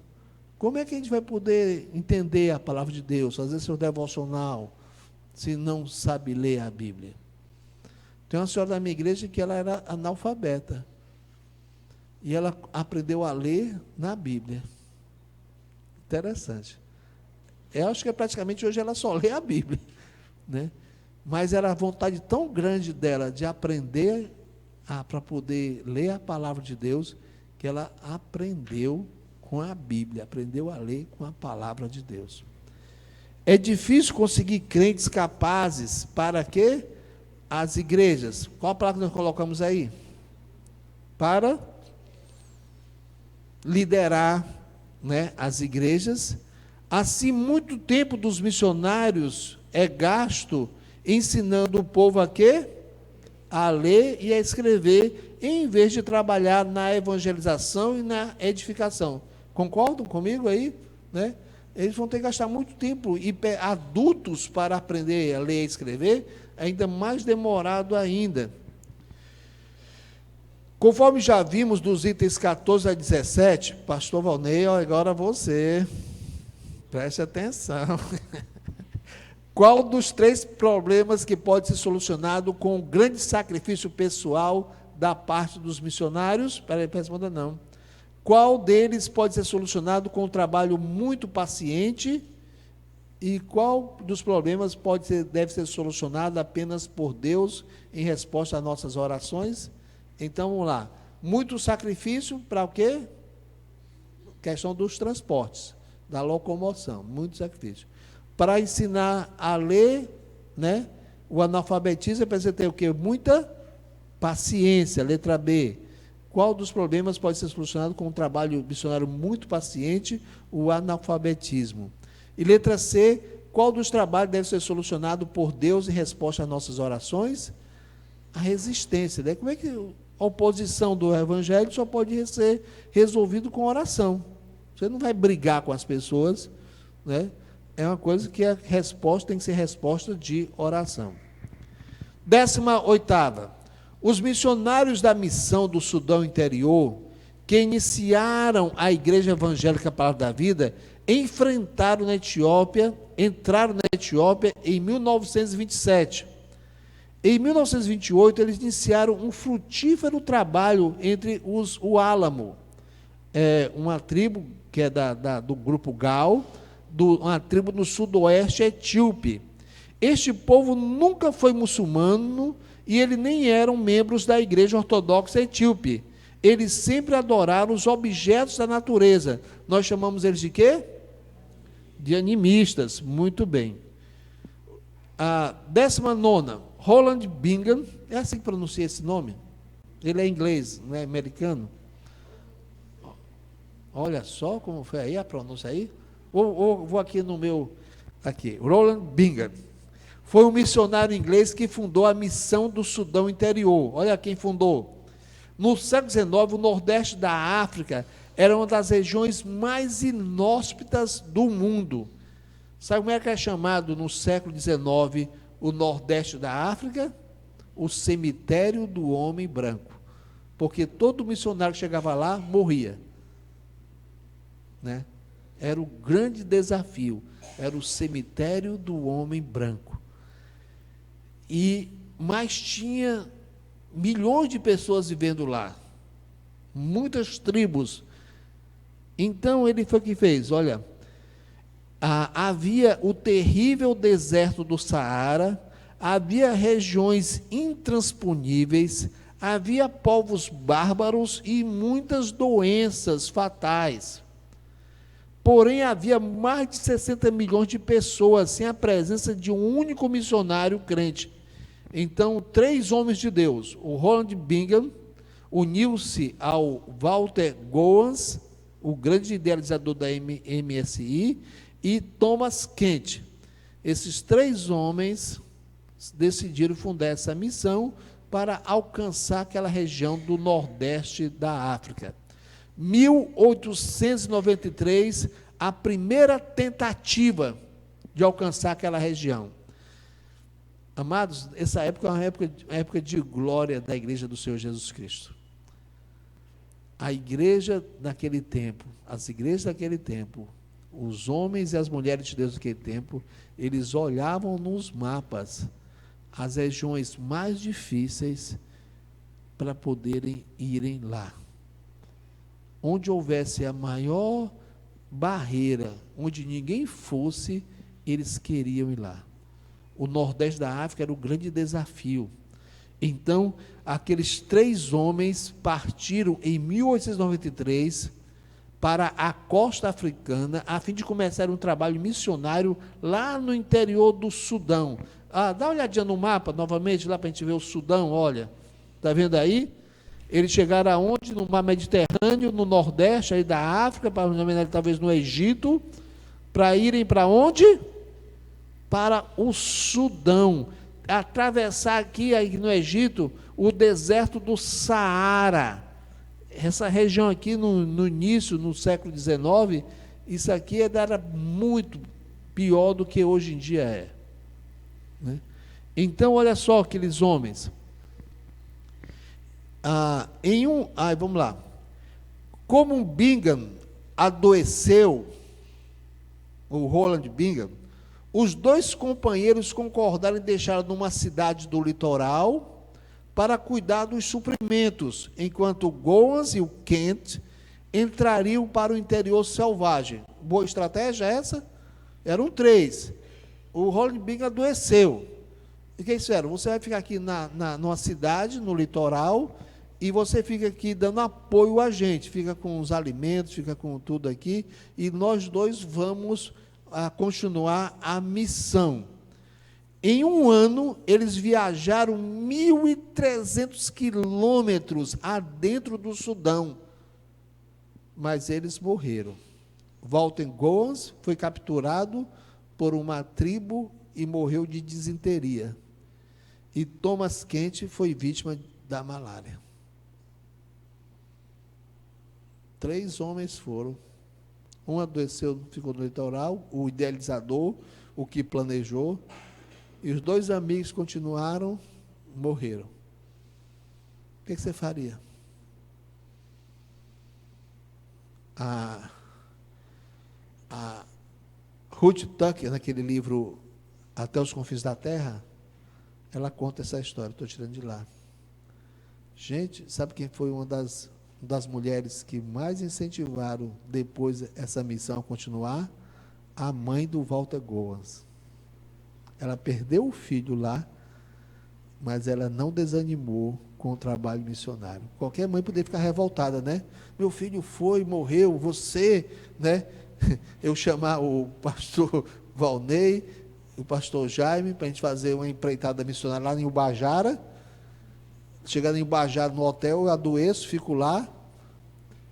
Speaker 1: Como é que a gente vai poder entender a palavra de Deus, fazer seu devocional, se não sabe ler a Bíblia? Tem uma senhora da minha igreja que ela era analfabeta, e ela aprendeu a ler na Bíblia. Interessante. Eu acho que praticamente hoje ela só lê a Bíblia, né? Mas era a vontade tão grande dela de aprender para poder ler a palavra de Deus, que ela aprendeu com a Bíblia, aprendeu a ler com a palavra de Deus. É difícil conseguir crentes capazes para quê? As igrejas. Qual a palavra que nós colocamos aí? Para liderar, né, as igrejas. Assim, muito tempo dos missionários é gasto ensinando o povo a quê? A ler e a escrever, em vez de trabalhar na evangelização e na edificação. Concordam comigo aí? Né? Eles vão ter que gastar muito tempo, e adultos para aprender a ler e escrever, ainda mais demorado ainda. Conforme já vimos dos itens 14 a 17, pastor Valnei, agora você, preste atenção. Qual dos três problemas que pode ser solucionado com um grande sacrifício pessoal da parte dos missionários? Espera aí, responda não. Qual deles pode ser solucionado com um trabalho muito paciente? E qual dos problemas deve ser solucionado apenas por Deus em resposta às nossas orações? Então, vamos lá. Muito sacrifício para o quê? Questão dos transportes, da locomoção, muito sacrifício. Para ensinar a ler, né, o analfabetismo, é para você ter o quê? Muita paciência, letra B. Qual dos problemas pode ser solucionado com um trabalho missionário muito paciente? O analfabetismo. E letra C, qual dos trabalhos deve ser solucionado por Deus em resposta às nossas orações? A resistência, né? Como é que a oposição do evangelho só pode ser resolvido com oração? Você não vai brigar com as pessoas, né? É uma coisa que a resposta tem que ser resposta de oração. 18ª. Os missionários da missão do Sudão Interior, que iniciaram a Igreja Evangélica Palavra da Vida, entraram na Etiópia em 1927. Em 1928, eles iniciaram um frutífero trabalho entre os Uálamo, uma tribo que é do grupo Gal, uma tribo no sudoeste etíope. Este povo nunca foi muçulmano e eles nem eram membros da igreja ortodoxa etíope. Eles sempre adoraram os objetos da natureza. Nós chamamos eles de quê? De animistas. Muito bem. A 19ª, Roland Bingham, é assim que pronuncia esse nome? Ele é inglês, não é americano? Olha só como foi aí a pronúncia aí. Vou aqui no meu, aqui, Roland Bingham. Foi um missionário inglês que fundou a missão do Sudão Interior. Olha quem fundou. No século XIX, o nordeste da África era uma das regiões mais inóspitas do mundo. Sabe como é que é chamado no século XIX o nordeste da África? O cemitério do homem branco. Porque todo missionário que chegava lá morria, né? Era o grande desafio, era o cemitério do homem branco. Mas tinha milhões de pessoas vivendo lá, muitas tribos. Então ele foi o que fez, olha, havia o terrível deserto do Saara, havia regiões intransponíveis, Havia povos bárbaros e muitas doenças fatais. Porém, havia mais de 60 milhões de pessoas sem a presença de um único missionário crente. Então, 3 homens de Deus, o Roland Bingham, uniu-se ao Walter Goans, o grande idealizador da MSI, e Thomas Kent. Esses 3 homens decidiram fundar essa missão para alcançar aquela região do nordeste da África. 1893, a primeira tentativa de alcançar aquela região. Amados, essa época é uma época de glória da igreja do Senhor Jesus Cristo. A igreja naquele tempo, as igrejas daquele tempo, os homens e as mulheres de Deus daquele tempo, eles olhavam nos mapas as regiões mais difíceis para poderem irem lá. Onde houvesse a maior barreira, onde ninguém fosse, eles queriam ir lá. O nordeste da África era o grande desafio. Então, aqueles 3 homens partiram em 1893 para a costa africana, a fim de começar um trabalho missionário lá no interior do Sudão. Dá uma olhadinha no mapa, novamente, lá para a gente ver o Sudão, olha. Está vendo aí? Eles chegaram aonde? No mar Mediterrâneo, no nordeste aí da África, talvez no Egito, para irem para onde? Para o Sudão. Atravessar aqui no Egito, o deserto do Saara. Essa região aqui, no início, no século XIX, isso aqui era muito pior do que hoje em dia é. Né? Então, olha só aqueles homens. Vamos lá. Como um Bingham adoeceu, o Roland Bingham, os 2 companheiros concordaram em deixá-lo numa cidade do litoral para cuidar dos suprimentos, enquanto o Goans e o Kent entrariam para o interior selvagem. Boa estratégia essa? Eram 3. O Roland Bingham adoeceu. E o que eles fizeram? Você vai ficar aqui numa cidade, no litoral, e você fica aqui dando apoio a gente, fica com os alimentos, fica com tudo aqui, e nós 2 vamos continuar a missão. Em um ano, eles viajaram 1.300 quilômetros adentro do Sudão, mas eles morreram. Walter Goans foi capturado por uma tribo e morreu de disenteria. E Thomas Kent foi vítima da malária. 3 homens foram. Um adoeceu, ficou no litoral, o idealizador, o que planejou, e os 2 amigos continuaram, morreram. O que você faria? A Ruth Tucker, naquele livro Até os Confins da Terra, ela conta essa história, estou tirando de lá. Gente, sabe quem foi uma das mulheres que mais incentivaram depois essa missão a continuar? A mãe do Walter Goans. Ela perdeu o filho lá, mas ela não desanimou com o trabalho missionário. Qualquer mãe poderia ficar revoltada, né? Meu filho foi, morreu, você, né? Eu chamar o pastor Valnei, o pastor Jaime, para a gente fazer uma empreitada missionária lá em Ubajara. Chegando em Ubajara no hotel, eu adoeço, fico lá,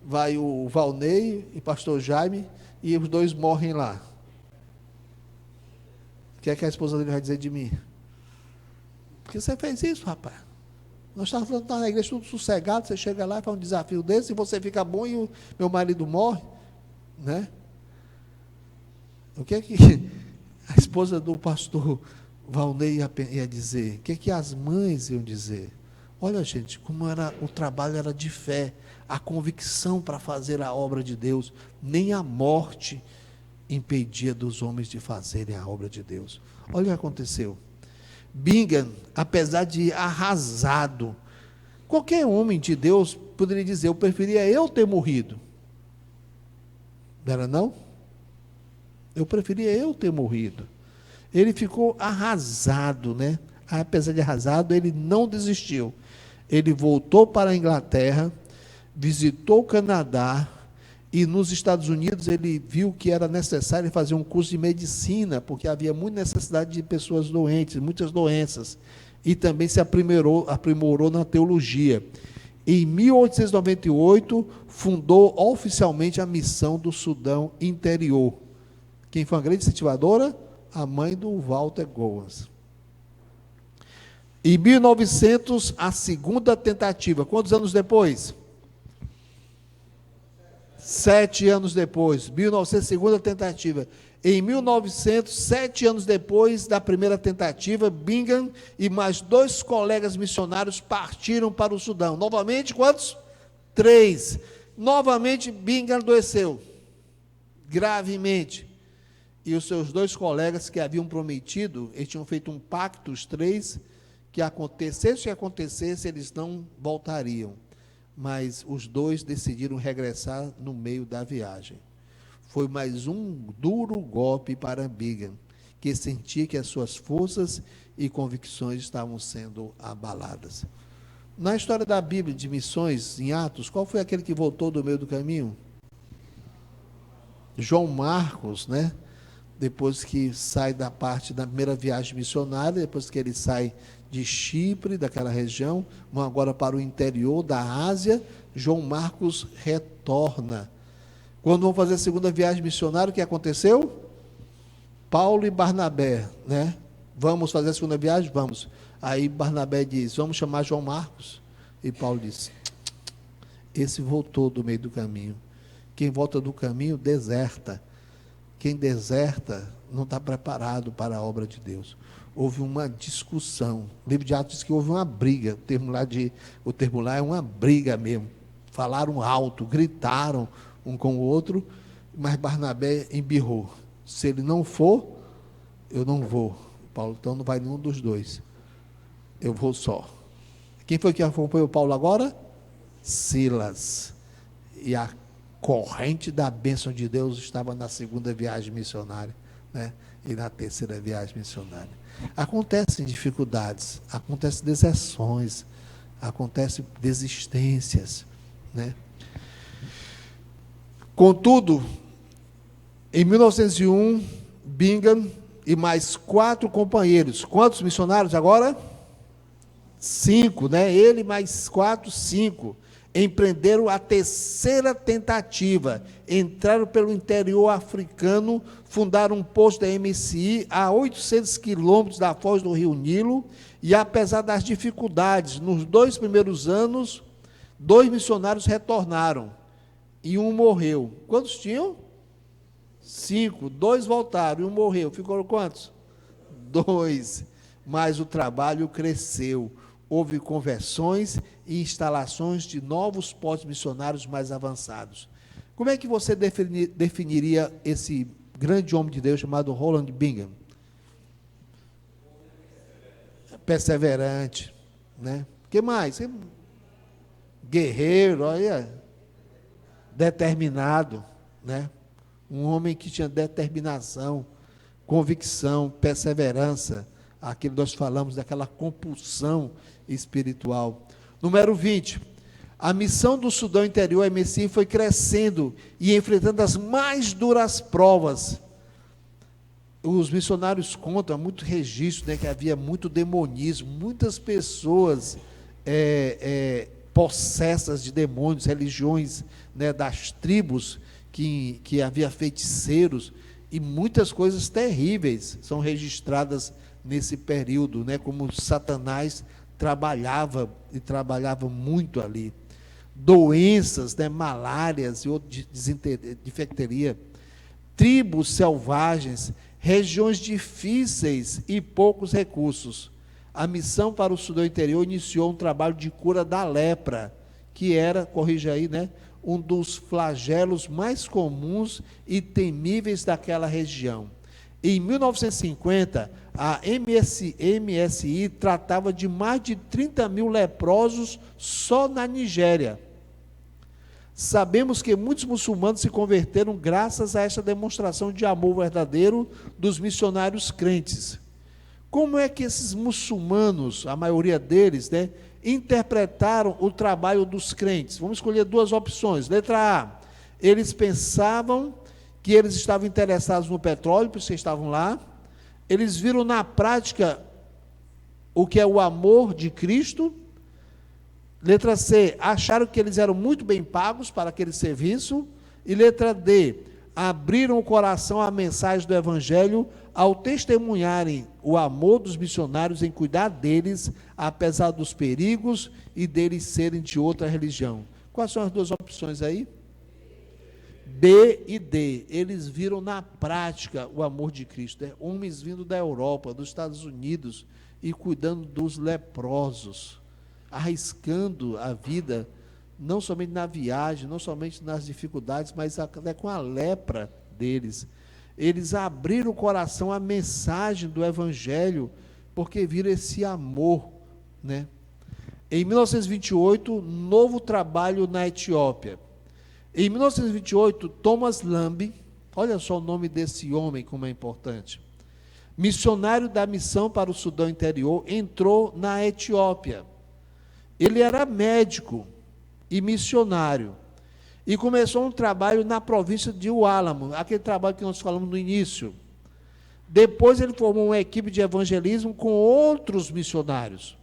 Speaker 1: vai o Valnei e o pastor Jaime, e os 2 morrem lá. O que é que a esposa dele vai dizer de mim? Por que você fez isso, rapaz? Nós estávamos na igreja tudo sossegado, você chega lá e faz um desafio desse, e você fica bom e o meu marido morre, né? O que é que a esposa do pastor Valnei ia dizer? O que é que as mães iam dizer? Olha, gente, como o trabalho era de fé, a convicção para fazer a obra de Deus, nem a morte impedia dos homens de fazerem a obra de Deus. Olha o que aconteceu. Bingham, apesar de arrasado, qualquer homem de Deus poderia dizer, eu preferia eu ter morrido. Não era não? Eu preferia eu ter morrido. Ele ficou arrasado, né? Apesar de arrasado, ele não desistiu. ele voltou para a Inglaterra, visitou o Canadá, e nos Estados Unidos ele viu que era necessário fazer um curso de medicina, porque havia muita necessidade de pessoas doentes, muitas doenças, e também se aprimorou na teologia. Em 1898, fundou oficialmente a missão do Sudão Interior. Quem foi uma grande incentivadora? A mãe do Walter Goans. Em 1900, a segunda tentativa. Quantos anos depois? 7 anos depois. 1900, segunda tentativa. Em 1900, 7 anos depois da primeira tentativa, Bingham e mais 2 colegas missionários partiram para o Sudão. Novamente, quantos? 3. Novamente, Bingham adoeceu gravemente. E os seus 2 colegas que haviam prometido, eles tinham feito um pacto, os 3, que acontecesse o que acontecesse, eles não voltariam. Mas os 2 decidiram regressar no meio da viagem. Foi mais um duro golpe para Bingham, que sentia que as suas forças e convicções estavam sendo abaladas. Na história da Bíblia de missões, em Atos, qual foi aquele que voltou do meio do caminho? João Marcos, né? Depois que sai da parte da primeira viagem missionária, depois que ele sai de Chipre, daquela região, vão agora para o interior da Ásia, João Marcos retorna. Quando vão fazer a segunda viagem missionária, o que aconteceu? Paulo e Barnabé, né? Vamos fazer a segunda viagem? Vamos. Aí Barnabé diz, vamos chamar João Marcos. E Paulo diz, esse voltou do meio do caminho. Quem volta do caminho, deserta. Quem deserta, não está preparado para a obra de Deus. Houve uma discussão. O livro de Atos diz que houve uma briga. O termo lá é uma briga mesmo. Falaram alto, gritaram um com o outro, mas Barnabé embirrou. Se ele não for, eu não vou. Paulo, então não vai nenhum dos 2. Eu vou só. Quem foi que acompanhou Paulo agora? Silas. E a corrente da bênção de Deus estava na segunda viagem missionária, né? E na terceira viagem missionária. Acontecem dificuldades, acontecem deserções, acontecem desistências, né? Contudo, em 1901, Bingham e mais 4 companheiros, quantos missionários agora? 5, né? Ele mais 4, 5, empreenderam a terceira tentativa, entraram pelo interior africano, fundaram um posto da MSI a 800 quilômetros da foz do rio Nilo, e apesar das dificuldades, nos 2 primeiros anos, 2 missionários retornaram, e um morreu. Quantos tinham? 5, 2 voltaram, e um morreu. Ficou quantos? 2. Mas o trabalho cresceu. Houve conversões e instalações de novos postos missionários mais avançados. Como é que você definiria esse grande homem de Deus chamado Roland Bingham? Perseverante, né? O que mais? Guerreiro, olha, determinado, né? Um homem que tinha determinação, convicção, perseverança, aquilo que nós falamos daquela compulsão espiritual. Número 20, a missão do Sudão Interior, a MSI, foi crescendo e enfrentando as mais duras provas. Os missionários contam, há muito registro, né, que havia muito demonismo, muitas pessoas possessas de demônios, religiões, né, das tribos, que havia feiticeiros, e muitas coisas terríveis são registradas nesse período, né, como Satanás trabalhava muito ali. Doenças, né, malárias e outras, difteria, tribos selvagens, regiões difíceis e poucos recursos. A missão para o Sudão Interior iniciou um trabalho de cura da lepra, que era, corrija aí, né, um dos flagelos mais comuns e temíveis daquela região. Em 1950, a MSI tratava de mais de 30 mil leprosos só na Nigéria. Sabemos que muitos muçulmanos se converteram graças a essa demonstração de amor verdadeiro dos missionários crentes. Como é que esses muçulmanos, a maioria deles, né, interpretaram o trabalho dos crentes. Vamos escolher duas opções. Letra A, eles pensavam que eles estavam interessados no petróleo, por isso estavam lá. Eles viram na prática o que é o amor de Cristo. Letra C, acharam que eles eram muito bem pagos para aquele serviço. E letra D, abriram o coração à mensagem do Evangelho ao testemunharem o amor dos missionários em cuidar deles, apesar dos perigos e deles serem de outra religião. Quais são as duas opções aí? B e D. Eles viram na prática o amor de Cristo. Homens vindo da Europa, dos Estados Unidos, e cuidando dos leprosos, arriscando a vida, não somente na viagem, não somente nas dificuldades, mas até com a lepra deles. Eles abriram o coração à mensagem do Evangelho, porque viram esse amor, né? Em 1928, novo trabalho na Etiópia. Em 1928, Thomas Lambe, olha só o nome desse homem, como é importante, missionário da missão para o Sudão Interior, entrou na Etiópia. Ele era médico e missionário, e começou um trabalho na província de Uálamo, aquele trabalho que nós falamos no início. Depois ele formou uma equipe de evangelismo com outros missionários.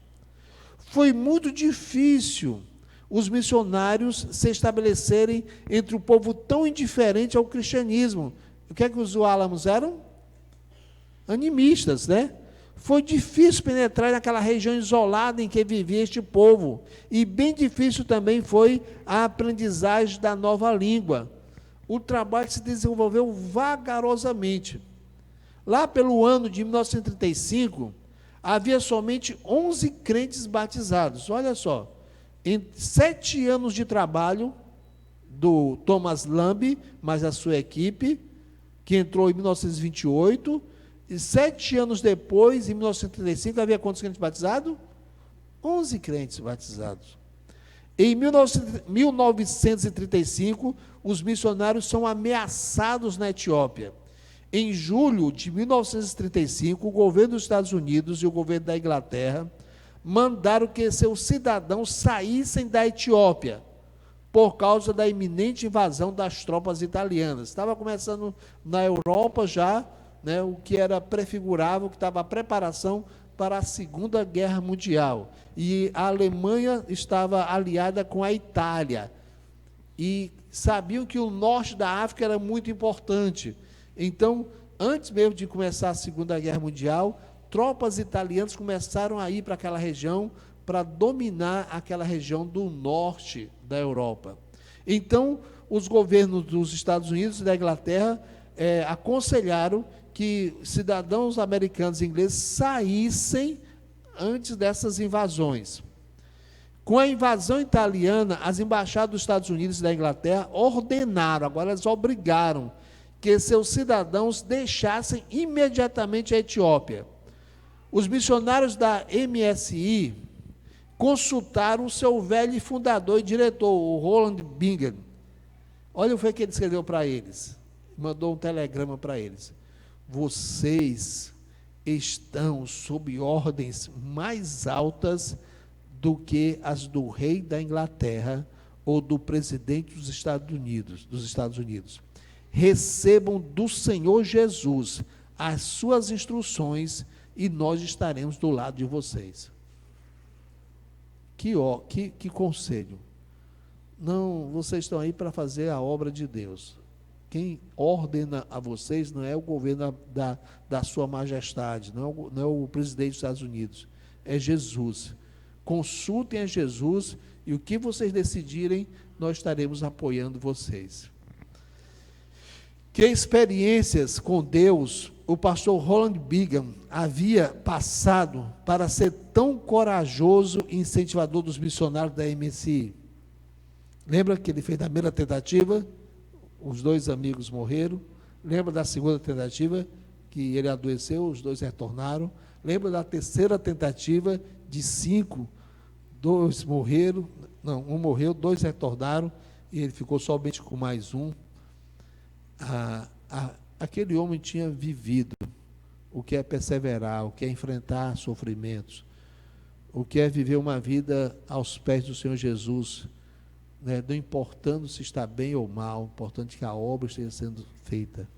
Speaker 1: Foi muito difícil os missionários se estabelecerem entre o povo tão indiferente ao cristianismo. O que é que os Uálamos eram? Animistas, né? Foi difícil penetrar naquela região isolada em que vivia este povo. E bem difícil também foi a aprendizagem da nova língua. O trabalho se desenvolveu vagarosamente. Lá pelo ano de 1935, havia somente 11 crentes batizados. Olha só, em 7 anos de trabalho do Thomas Lambe, mais a sua equipe, que entrou em 1928, e 7 anos depois, em 1935, havia quantos crentes batizados? 11 crentes batizados. Em 1935, os missionários são ameaçados na Etiópia. Em julho de 1935, o governo dos Estados Unidos e o governo da Inglaterra mandaram que seus cidadãos saíssem da Etiópia por causa da iminente invasão das tropas italianas. Estava começando na Europa já, né, o que era prefigurável, que estava a preparação para a Segunda Guerra Mundial. E a Alemanha estava aliada com a Itália. E sabiam que o norte da África era muito importante. Então, antes mesmo de começar a Segunda Guerra Mundial, tropas italianas começaram a ir para aquela região para dominar aquela região do norte da Europa. Então, os governos dos Estados Unidos e da Inglaterra aconselharam que cidadãos americanos e ingleses saíssem antes dessas invasões. Com a invasão italiana, as embaixadas dos Estados Unidos e da Inglaterra ordenaram, agora elas obrigaram, que seus cidadãos deixassem imediatamente a Etiópia. Os missionários da MSI consultaram o seu velho fundador e diretor, o Roland Bingham. Olha o que ele escreveu para eles. Mandou um telegrama para eles. Vocês estão sob ordens mais altas do que as do rei da Inglaterra ou do presidente dos Estados Unidos. Recebam do Senhor Jesus as suas instruções e nós estaremos do lado de vocês. Que conselho. Não, vocês estão aí para fazer a obra de Deus. Quem ordena a vocês não é o governo da sua majestade, não é o presidente dos Estados Unidos, é Jesus. Consultem a Jesus e o que vocês decidirem, nós estaremos apoiando vocês. Que experiências com Deus o pastor Roland Bingham havia passado para ser tão corajoso e incentivador dos missionários da MSI? Lembra que ele fez a primeira tentativa? Os 2 amigos morreram. Lembra da segunda tentativa, que ele adoeceu, os 2 retornaram. Lembra da terceira tentativa, de 5, 2 morreram, não, 1 morreu, 2 retornaram, e ele ficou somente com mais um. Aquele homem tinha vivido o que é perseverar, o que é enfrentar sofrimentos, o que é viver uma vida aos pés do Senhor Jesus, né? Não importando se está bem ou mal, importante que a obra esteja sendo feita.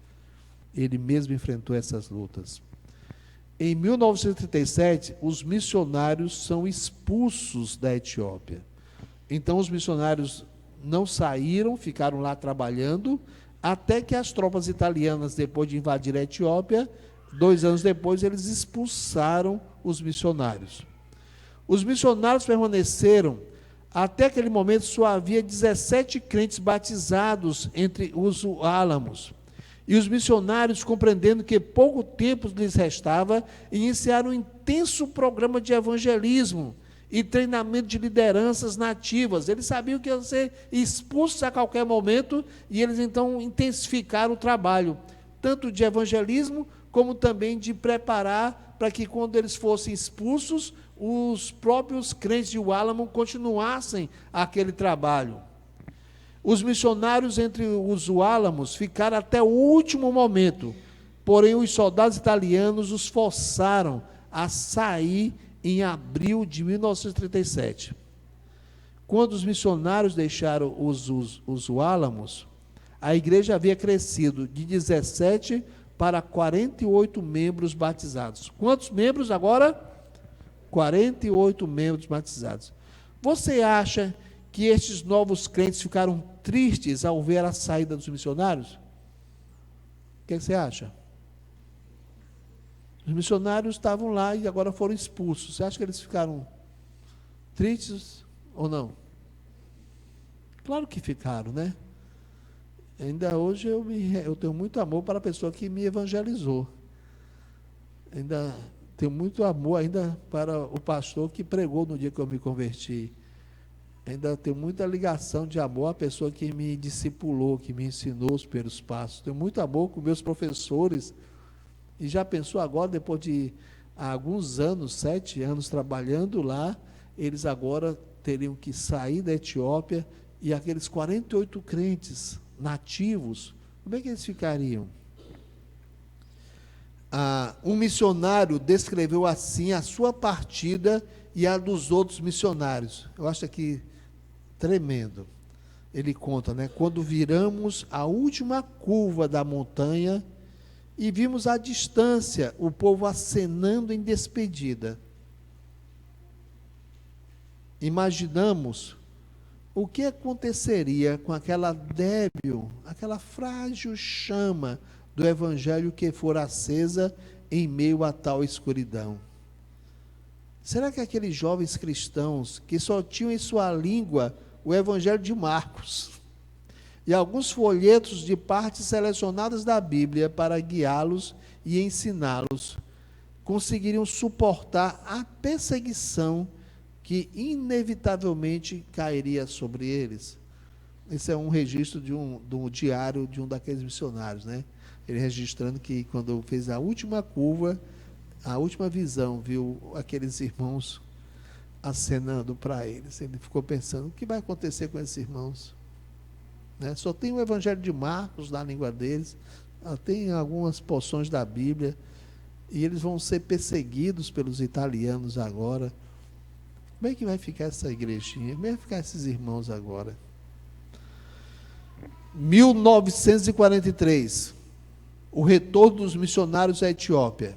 Speaker 1: Ele mesmo enfrentou essas lutas. Em 1937, os missionários são expulsos da Etiópia. Então, os missionários não saíram, ficaram lá trabalhando, até que as tropas italianas, depois de invadir a Etiópia, 2 anos depois, eles expulsaram os missionários. Os missionários permaneceram, até aquele momento só havia 17 crentes batizados entre os álamos. E os missionários, compreendendo que pouco tempo lhes restava, iniciaram um intenso programa de evangelismo e treinamento de lideranças nativas. Eles sabiam que iam ser expulsos a qualquer momento e eles então intensificaram o trabalho, tanto de evangelismo como também de preparar para que quando eles fossem expulsos, os próprios crentes de Álamo continuassem aquele trabalho. Os missionários entre os álamos ficaram até o último momento, porém os soldados italianos os forçaram a sair em abril de 1937. Quando os missionários deixaram os álamos, a igreja havia crescido de 17 para 48 membros batizados. Quantos membros agora? 48 membros batizados. Você acha que estes novos crentes ficaram tristes ao ver a saída dos missionários? O que você acha? Os missionários estavam lá e agora foram expulsos. Você acha que eles ficaram tristes ou não? Claro que ficaram, né? Ainda hoje eu tenho muito amor para a pessoa que me evangelizou. Ainda tenho muito amor ainda para o pastor que pregou no dia que eu me converti. Ainda tenho muita ligação de amor à pessoa que me discipulou, que me ensinou os primeiros passos. Tenho muito amor com meus professores. E já pensou agora, depois de alguns anos, 7 anos trabalhando lá, eles agora teriam que sair da Etiópia e aqueles 48 crentes nativos, como é que eles ficariam? Um missionário descreveu assim a sua partida e a dos outros missionários. Eu acho aqui tremendo. Ele conta, né? Quando viramos a última curva da montanha e vimos à distância o povo acenando em despedida. Imaginamos o que aconteceria com aquela débil, aquela frágil chama do evangelho que fora acesa em meio a tal escuridão. Será que aqueles jovens cristãos que só tinham em sua língua o evangelho de Marcos e alguns folhetos de partes selecionadas da Bíblia para guiá-los e ensiná-los, conseguiriam suportar a perseguição que inevitavelmente cairia sobre eles? Esse é um registro de um diário de um daqueles missionários, né? Ele registrando que quando fez a última curva, a última visão, viu aqueles irmãos acenando para eles. Ele ficou pensando, o que vai acontecer com esses irmãos? Né? Só tem o evangelho de Marcos na língua deles, tem algumas porções da Bíblia, e eles vão ser perseguidos pelos italianos agora. Como é que vai ficar essa igrejinha? Como é que vai ficar esses irmãos agora? 1943, o retorno dos missionários à Etiópia.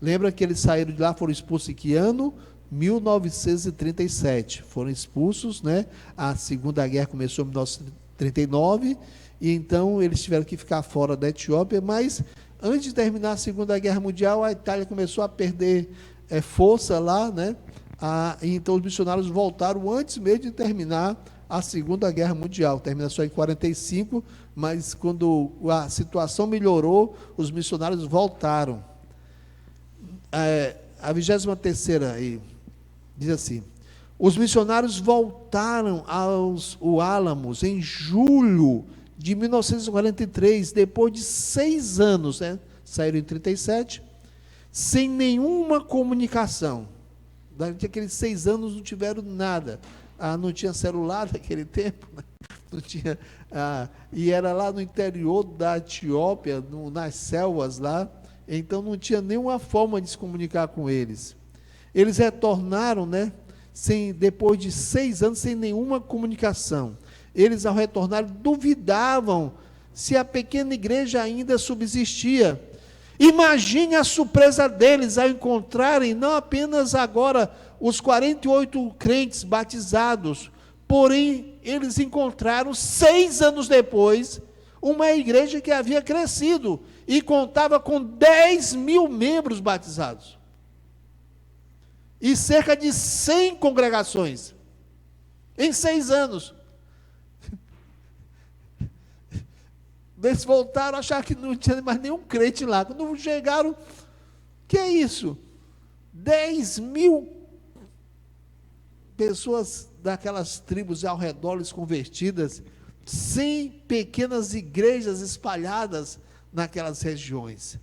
Speaker 1: Lembra que eles saíram de lá, foram expulsos em que ano? 1937. Foram expulsos, né? A Segunda Guerra começou em 1939, e então eles tiveram que ficar fora da Etiópia, mas antes de terminar a Segunda Guerra Mundial, a Itália começou a perder força lá, né? E então os missionários voltaram antes mesmo de terminar a Segunda Guerra Mundial. Termina só em 45, mas quando a situação melhorou, os missionários voltaram. A 23ª aí diz assim: os missionários voltaram aos Álamos em julho de 1943, depois de 6 anos, né? Saíram em 37, sem nenhuma comunicação. Durante aqueles 6 anos não tiveram nada. Não tinha celular naquele tempo, né? Não tinha, e era lá no interior da Etiópia, nas selvas lá, então não tinha nenhuma forma de se comunicar com eles. Eles retornaram, né, depois de 6 anos, sem nenhuma comunicação. Eles, ao retornar, duvidavam se a pequena igreja ainda subsistia. Imagine a surpresa deles ao encontrarem, não apenas agora, os 48 crentes batizados, porém, eles encontraram, 6 anos depois, uma igreja que havia crescido e contava com 10.000 membros batizados. E cerca de 100 congregações, em 6 anos. Eles voltaram a achar que não tinha mais nenhum crente lá. Quando chegaram, que é isso? 10.000 pessoas daquelas tribos ao redor convertidas, 100 pequenas igrejas espalhadas naquelas regiões.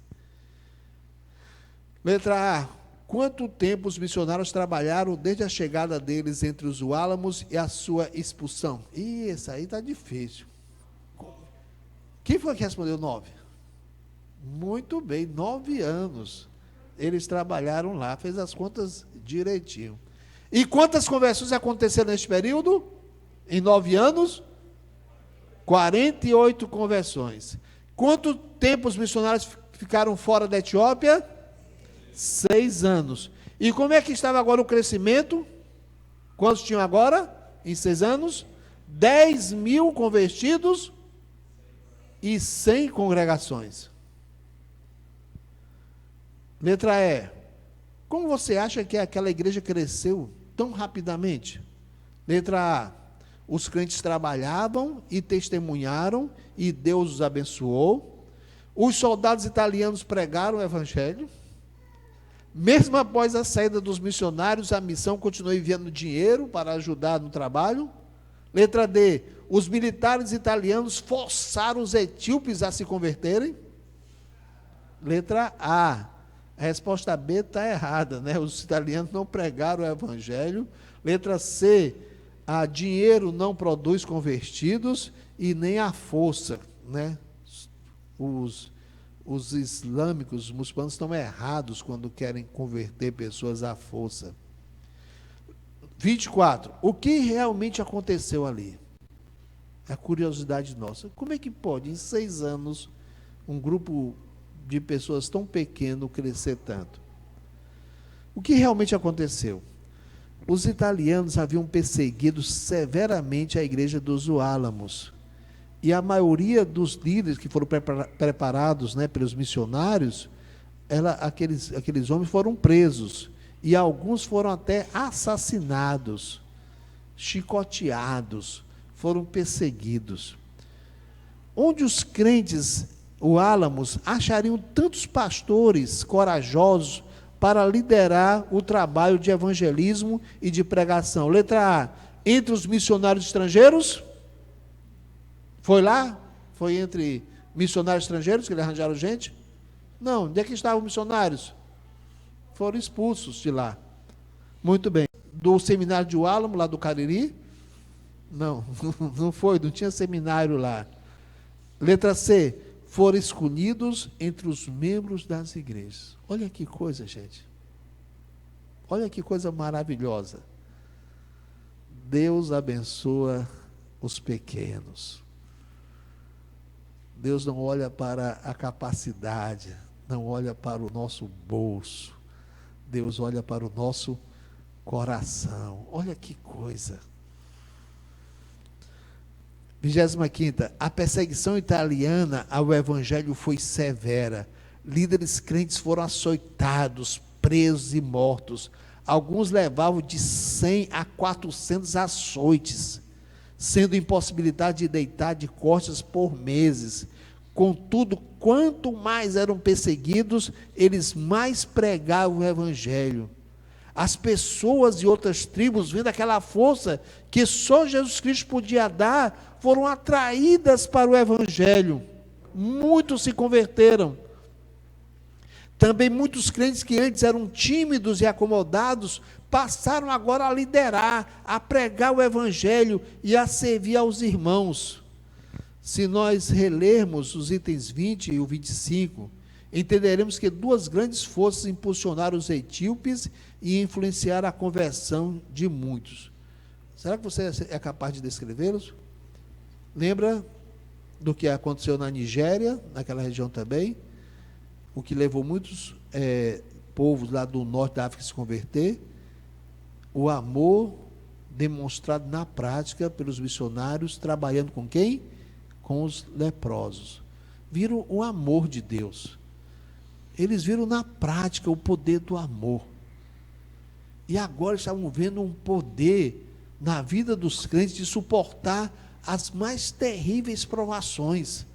Speaker 1: Letra A. Quanto tempo os missionários trabalharam desde a chegada deles entre os Uálamos e a sua expulsão? Isso aí está difícil. Quem foi que respondeu 9? Muito bem, 9 anos. Eles trabalharam lá, fez as contas direitinho. E quantas conversões aconteceram neste período? Em 9 anos? 48 conversões. Quanto tempo os missionários ficaram fora da Etiópia? 6 anos. E como é que estava agora o crescimento? Quantos tinham agora? Em 6 anos? 10.000 convertidos e 100 congregações. Letra E. Como você acha que aquela igreja cresceu tão rapidamente? Letra A. Os crentes trabalhavam e testemunharam e Deus os abençoou. Os soldados italianos pregaram o evangelho. Mesmo após a saída dos missionários, a missão continuou enviando dinheiro para ajudar no trabalho. Letra D. Os militares italianos forçaram os etíopes a se converterem. Letra A. A resposta B está errada, né? Os italianos não pregaram o evangelho. Letra C. Dinheiro não produz convertidos e nem a força, né? Os islâmicos, os muçulmanos estão errados quando querem converter pessoas à força. 24. O que realmente aconteceu ali? É a curiosidade nossa. Como é que pode, em 6 anos, um grupo de pessoas tão pequeno crescer tanto? O que realmente aconteceu? Os italianos haviam perseguido severamente a igreja dos Uálamos. E a maioria dos líderes que foram preparados, né, pelos missionários, aqueles homens foram presos. E alguns foram até assassinados, chicoteados, foram perseguidos. Onde os crentes Uálamos achariam tantos pastores corajosos para liderar o trabalho de evangelismo e de pregação? Letra A. Entre os missionários estrangeiros? Foi lá? Foi entre missionários estrangeiros que eles arranjaram gente? Não. Onde é que estavam os missionários? Foram expulsos de lá. Muito bem. Do seminário de Uálamo, lá do Cariri? Não, não foi, não tinha seminário lá. Letra C. Foram escolhidos entre os membros das igrejas. Olha que coisa, gente. Olha que coisa maravilhosa. Deus abençoa os pequenos. Deus não olha para a capacidade, não olha para o nosso bolso. Deus olha para o nosso coração. Olha que coisa. 25ª. A perseguição italiana ao evangelho foi severa. Líderes crentes foram açoitados, presos e mortos. Alguns levavam de 100 a 400 açoites, sendo impossibilitados de deitar de costas por meses. Contudo, quanto mais eram perseguidos, eles mais pregavam o evangelho. As pessoas de outras tribos, vendo aquela força que só Jesus Cristo podia dar, foram atraídas para o evangelho. Muitos se converteram. Também muitos crentes que antes eram tímidos e acomodados, passaram agora a liderar, a pregar o evangelho e a servir aos irmãos. Se nós relermos os itens 20 e o 25, entenderemos que duas grandes forças impulsionaram os etíopes e influenciaram a conversão de muitos. Será que você é capaz de descrevê-los? Lembra do que aconteceu na Nigéria, naquela região também, o que levou muitos povos lá do norte da África a se converter? O amor demonstrado na prática pelos missionários, trabalhando com quem? Com os leprosos. Viram o amor de Deus. Eles viram na prática o poder do amor. E agora estavam vendo um poder na vida dos crentes de suportar as mais terríveis provações,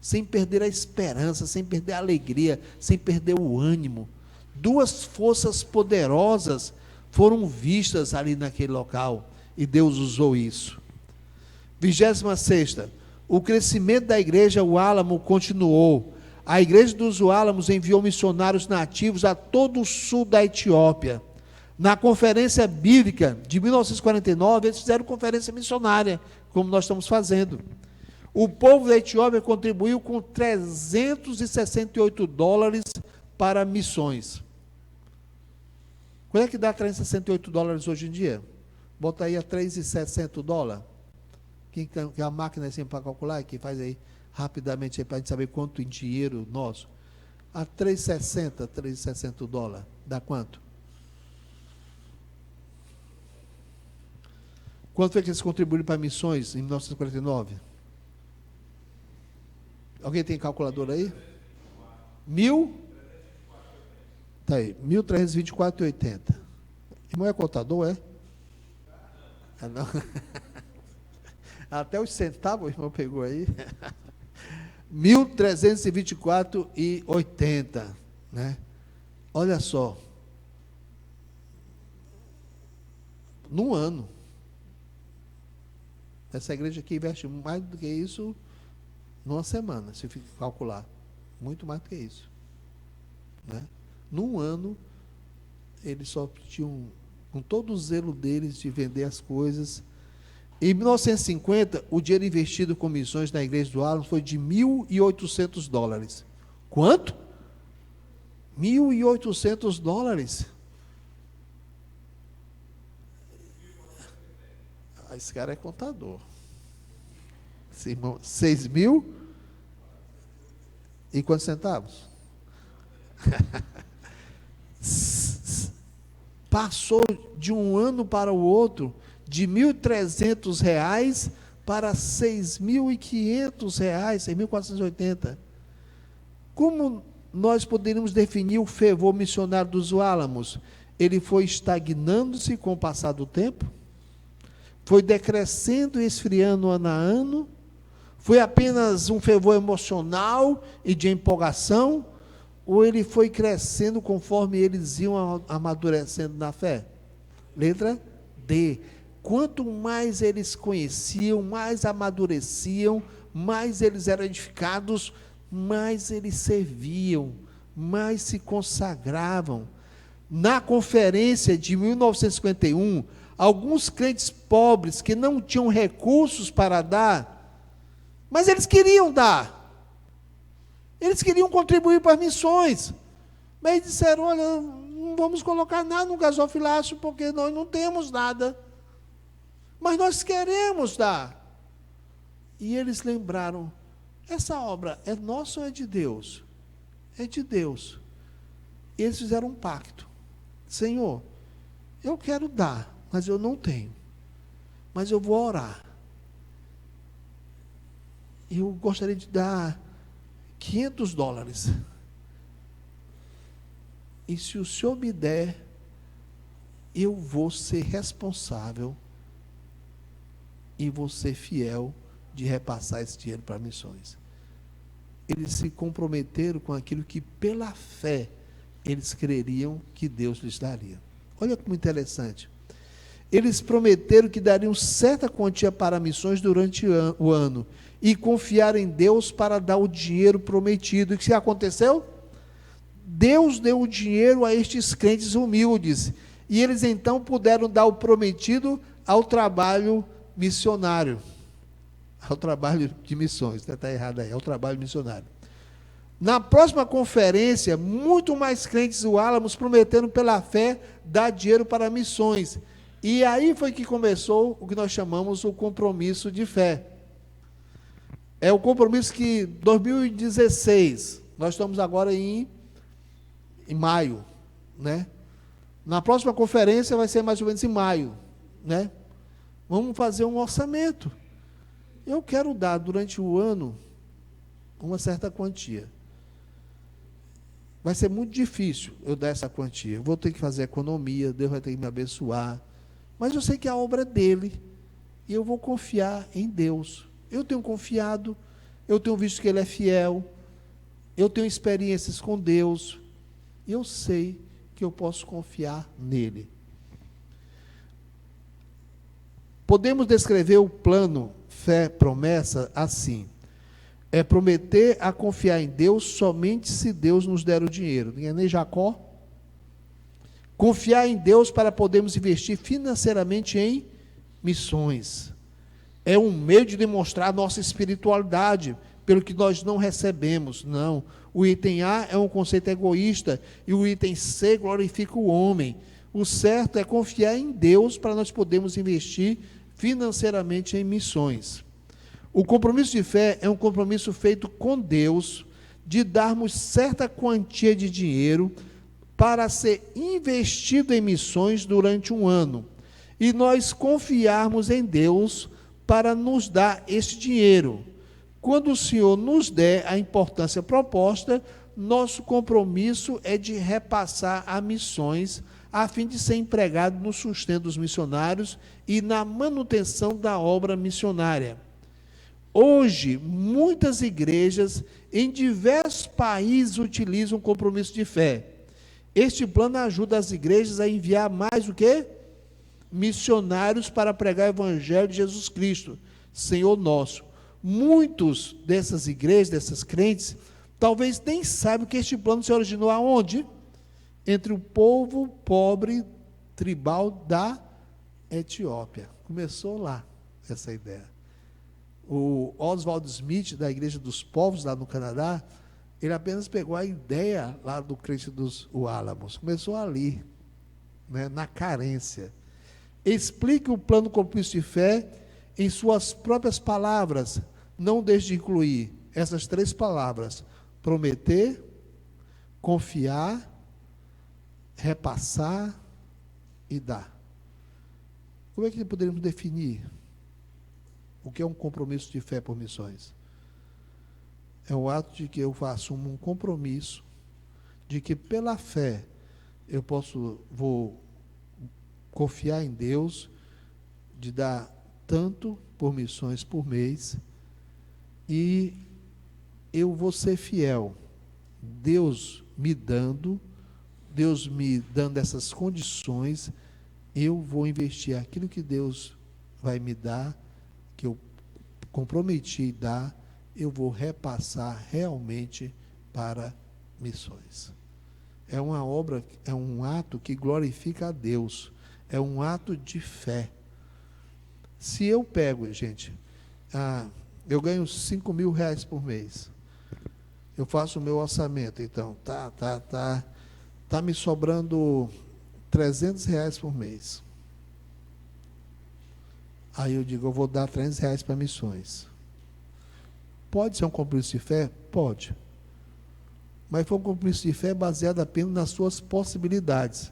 Speaker 1: sem perder a esperança, sem perder a alegria, sem perder o ânimo. Duas forças poderosas foram vistas ali naquele local, e Deus usou isso. 26ª, o crescimento da igreja O Álamo continuou. A igreja dos Álamos enviou missionários nativos a todo o sul da Etiópia. Na conferência bíblica de 1949, eles fizeram conferência missionária, como nós estamos fazendo. O povo da Etiópia contribuiu com $368 para missões. Quanto é que dá $368 hoje em dia? Bota aí a $3.60. Quem tem a máquina assim para calcular, que faz aí rapidamente para a gente saber quanto em dinheiro nosso. A $3.60 dá quanto? Quanto foi que eles contribuíram para missões em 1949? Alguém tem calculadora aí? 1.000? Tá aí, 1.324,80. Irmão é contador, é? Ah, não. Até os centavos o irmão pegou aí. 1.324,80, né? Olha só. Num ano. Essa igreja aqui investe mais do que isso numa semana, se calcular. Muito mais do que isso. Né? Num ano, eles só tinham, com todo o zelo deles de vender as coisas. Em 1950, o dinheiro investido com missões na igreja do Álamo foi de $1.800. Quanto? $1.800. Esse cara é contador. 6.000 e quantos centavos? Passou de um ano para o outro de R$1.300 para R$6.500, R$6.480. Como nós poderíamos definir o fervor missionário dos Álamos? Ele foi estagnando-se com o passar do tempo? Foi decrescendo e esfriando ano a ano? Foi apenas um fervor emocional e de empolgação? Ou ele foi crescendo conforme eles iam amadurecendo na fé? Letra D. Quanto mais eles conheciam, mais amadureciam, mais eles eram edificados, mais eles serviam, mais se consagravam. Na conferência de 1951, alguns crentes pobres que não tinham recursos para dar, mas eles queriam dar. Eles queriam contribuir para as missões. Mas eles disseram, olha, não vamos colocar nada no gasofilácio, porque nós não temos nada. Mas nós queremos dar. E eles lembraram, essa obra é nossa ou é de Deus? É de Deus. E eles fizeram um pacto. Senhor, eu quero dar, mas eu não tenho. Mas eu vou orar. Eu gostaria de dar $500. E se o Senhor me der, eu vou ser responsável e vou ser fiel de repassar esse dinheiro para missões. Eles se comprometeram com aquilo que, pela fé, eles creriam que Deus lhes daria. Olha como interessante. Eles prometeram que dariam certa quantia para missões durante o ano e confiaram em Deus para dar o dinheiro prometido. E o que aconteceu? Deus deu o dinheiro a estes crentes humildes e eles então puderam dar o prometido ao trabalho missionário, ao trabalho de missões. Está errado aí, ao trabalho missionário. Na próxima conferência, muito mais crentes do Álamos prometendo pela fé dar dinheiro para missões. E aí foi que começou o que nós chamamos o compromisso de fé. É o compromisso que 2016, nós estamos agora em maio, né? Na próxima conferência vai ser mais ou menos em maio, né? Vamos fazer um orçamento. Eu quero dar durante o ano uma certa quantia. Vai ser muito difícil eu dar essa quantia. Eu vou ter que fazer economia, Deus vai ter que me abençoar. Mas eu sei que a obra é dele. E eu vou confiar em Deus. Eu tenho confiado, eu tenho visto que ele é fiel, eu tenho experiências com Deus. E eu sei que eu posso confiar nele. Podemos descrever o plano fé-promessa assim: é prometer a confiar em Deus somente se Deus nos der o dinheiro. Não é nem Jacó? Confiar em Deus para podermos investir financeiramente em missões. É um meio de demonstrar nossa espiritualidade, pelo que nós não recebemos. Não. O item A é um conceito egoísta e o item C glorifica o homem. O certo é confiar em Deus para nós podermos investir financeiramente em missões. O compromisso de fé é um compromisso feito com Deus de darmos certa quantia de dinheiro para ser investido em missões durante um ano. E nós confiarmos em Deus para nos dar esse dinheiro. Quando o Senhor nos der a importância proposta, nosso compromisso é de repassar a missões, a fim de ser empregado no sustento dos missionários e na manutenção da obra missionária. Hoje, muitas igrejas em diversos países utilizam o compromisso de fé. Este plano ajuda as igrejas a enviar mais o quê? Missionários para pregar o evangelho de Jesus Cristo, Senhor nosso. Muitos dessas igrejas, dessas crentes, talvez nem saibam que este plano se originou aonde? Entre o povo pobre tribal da Etiópia. Começou lá essa ideia. O Oswald Smith, da Igreja dos Povos, lá no Canadá, ele apenas pegou a ideia lá do crente dos Álamos. Começou ali, né, na carência. Explique o plano compromisso de fé em suas próprias palavras. Não deixe de incluir essas 3 palavras: prometer, confiar, repassar e dar. Como é que poderíamos definir o que é um compromisso de fé por missões? É o ato de que eu assumo um compromisso de que pela fé vou confiar em Deus, de dar tanto por missões por mês, e eu vou ser fiel. Deus me dando essas condições, eu vou investir aquilo que Deus vai me dar, que eu comprometi dar, eu vou repassar realmente para missões. É uma obra, é um ato que glorifica a Deus, é um ato de fé. Se eu pego, gente, eu ganho R$5.000 por mês, eu faço o meu orçamento, então, tá me sobrando R$300 por mês. Aí eu digo, eu vou dar R$300 para missões. Pode ser um compromisso de fé? Pode. Mas foi um compromisso de fé baseado apenas nas suas possibilidades.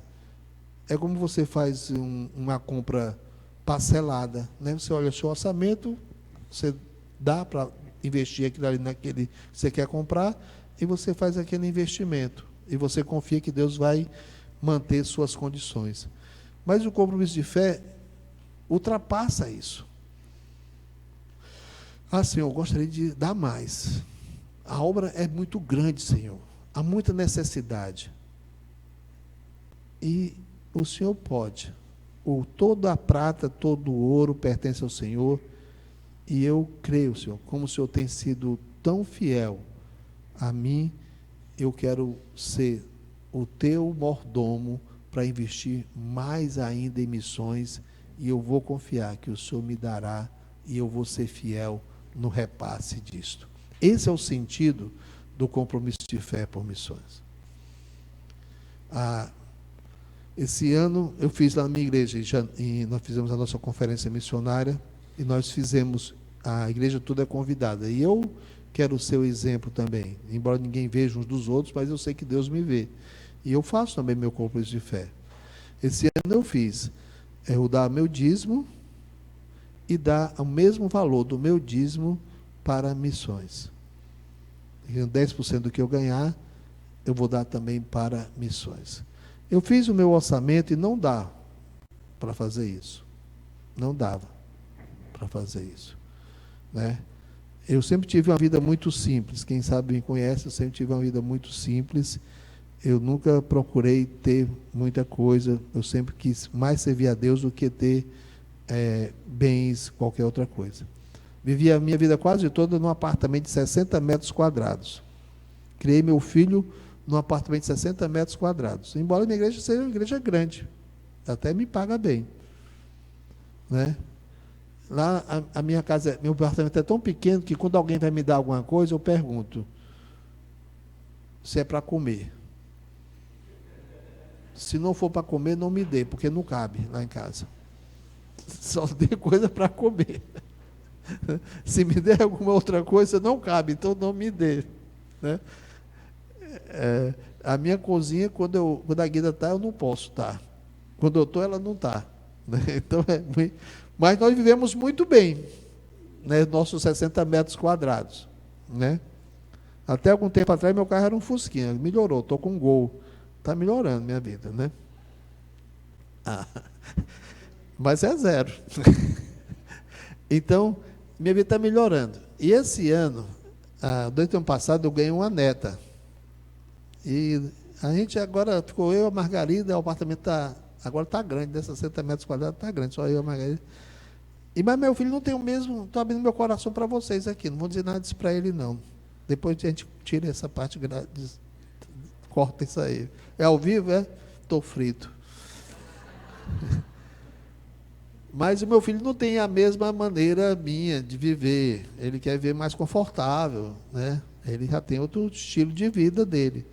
Speaker 1: É como você faz uma compra parcelada, né? Você olha o seu orçamento, você dá para investir aquilo ali naquele que você quer comprar, e você faz aquele investimento. E você confia que Deus vai manter suas condições. Mas o compromisso de fé ultrapassa isso. Senhor, eu gostaria de dar mais. A obra é muito grande, Senhor. Há muita necessidade. E o Senhor pode. Toda a prata, todo o ouro pertence ao Senhor. E eu creio, Senhor, como o Senhor tem sido tão fiel a mim, eu quero ser o teu mordomo para investir mais ainda em missões, e eu vou confiar que o Senhor me dará, e eu vou ser fiel no repasse disto. Esse é o sentido do compromisso de fé por missões. Esse ano eu fiz lá na minha igreja, e nós fizemos a nossa conferência missionária, e nós fizemos, a igreja toda é convidada, e eu quero ser o exemplo também, embora ninguém veja uns dos outros, mas eu sei que Deus me vê, e eu faço também meu compromisso de fé. Esse ano eu fiz, eu dar meu dízimo, e dar o mesmo valor do meu dízimo para missões. E 10% do que eu ganhar, eu vou dar também para missões. Eu fiz o meu orçamento e não dá para fazer isso. Não dava para fazer isso, né? Eu sempre tive uma vida muito simples. Quem sabe me conhece, eu sempre tive uma vida muito simples. Eu nunca procurei ter muita coisa. Eu sempre quis mais servir a Deus do que ter bens, qualquer outra coisa. Vivi a minha vida quase toda num apartamento de 60 metros quadrados. Criei meu filho num apartamento de 60 metros quadrados. Embora a minha igreja seja uma igreja grande, até me paga bem, né? Lá a minha casa, meu apartamento é tão pequeno que quando alguém vai me dar alguma coisa, eu pergunto se é para comer. Se não for para comer, não me dê, porque não cabe lá em casa. Só dê coisa para comer. Se me der alguma outra coisa, não cabe, então não me dê, né? A minha cozinha, quando a Guida está, eu não posso estar. Quando eu estou, ela não está, né? Então, mas nós vivemos muito bem, né? Nossos 60 metros quadrados, né? Até algum tempo atrás, meu carro era um Fusquinha, melhorou, estou com um Gol. Está melhorando minha vida, né? Mas é zero. Então, minha vida está melhorando. E esse ano, do ano passado, eu ganhei uma neta. E a gente agora, ficou eu, a Margarida, o apartamento agora está grande, 60 metros quadrados, está grande, só eu e a Margarida. Mas meu filho não tem o mesmo, estou abrindo meu coração para vocês aqui, não vou dizer nada disso para ele não. Depois a gente tira essa parte, corta isso aí. É ao vivo, é? Estou frito. Mas o meu filho não tem a mesma maneira minha de viver. Ele quer viver mais confortável, né? Ele já tem outro estilo de vida dele.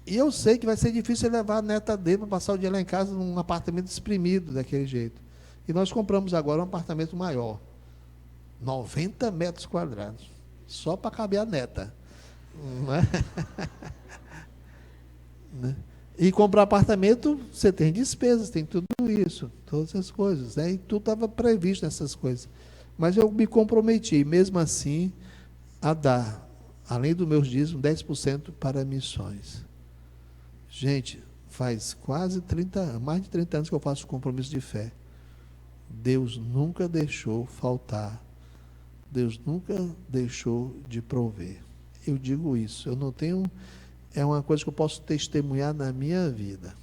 Speaker 1: E eu sei que vai ser difícil levar a neta dele para passar o dia lá em casa num apartamento exprimido daquele jeito. E nós compramos agora um apartamento maior. 90 metros quadrados. Só para caber a neta. Não é? Né? E comprar apartamento, você tem despesas, tem tudo isso, todas essas coisas, né? E tudo estava previsto nessas coisas. Mas eu me comprometi, mesmo assim, a dar, além dos meus dízimos, 10% para missões. Gente, faz quase 30 anos, mais de 30 anos que eu faço compromisso de fé. Deus nunca deixou faltar. Deus nunca deixou de prover. Eu digo isso, eu não tenho... É uma coisa que eu posso testemunhar na minha vida,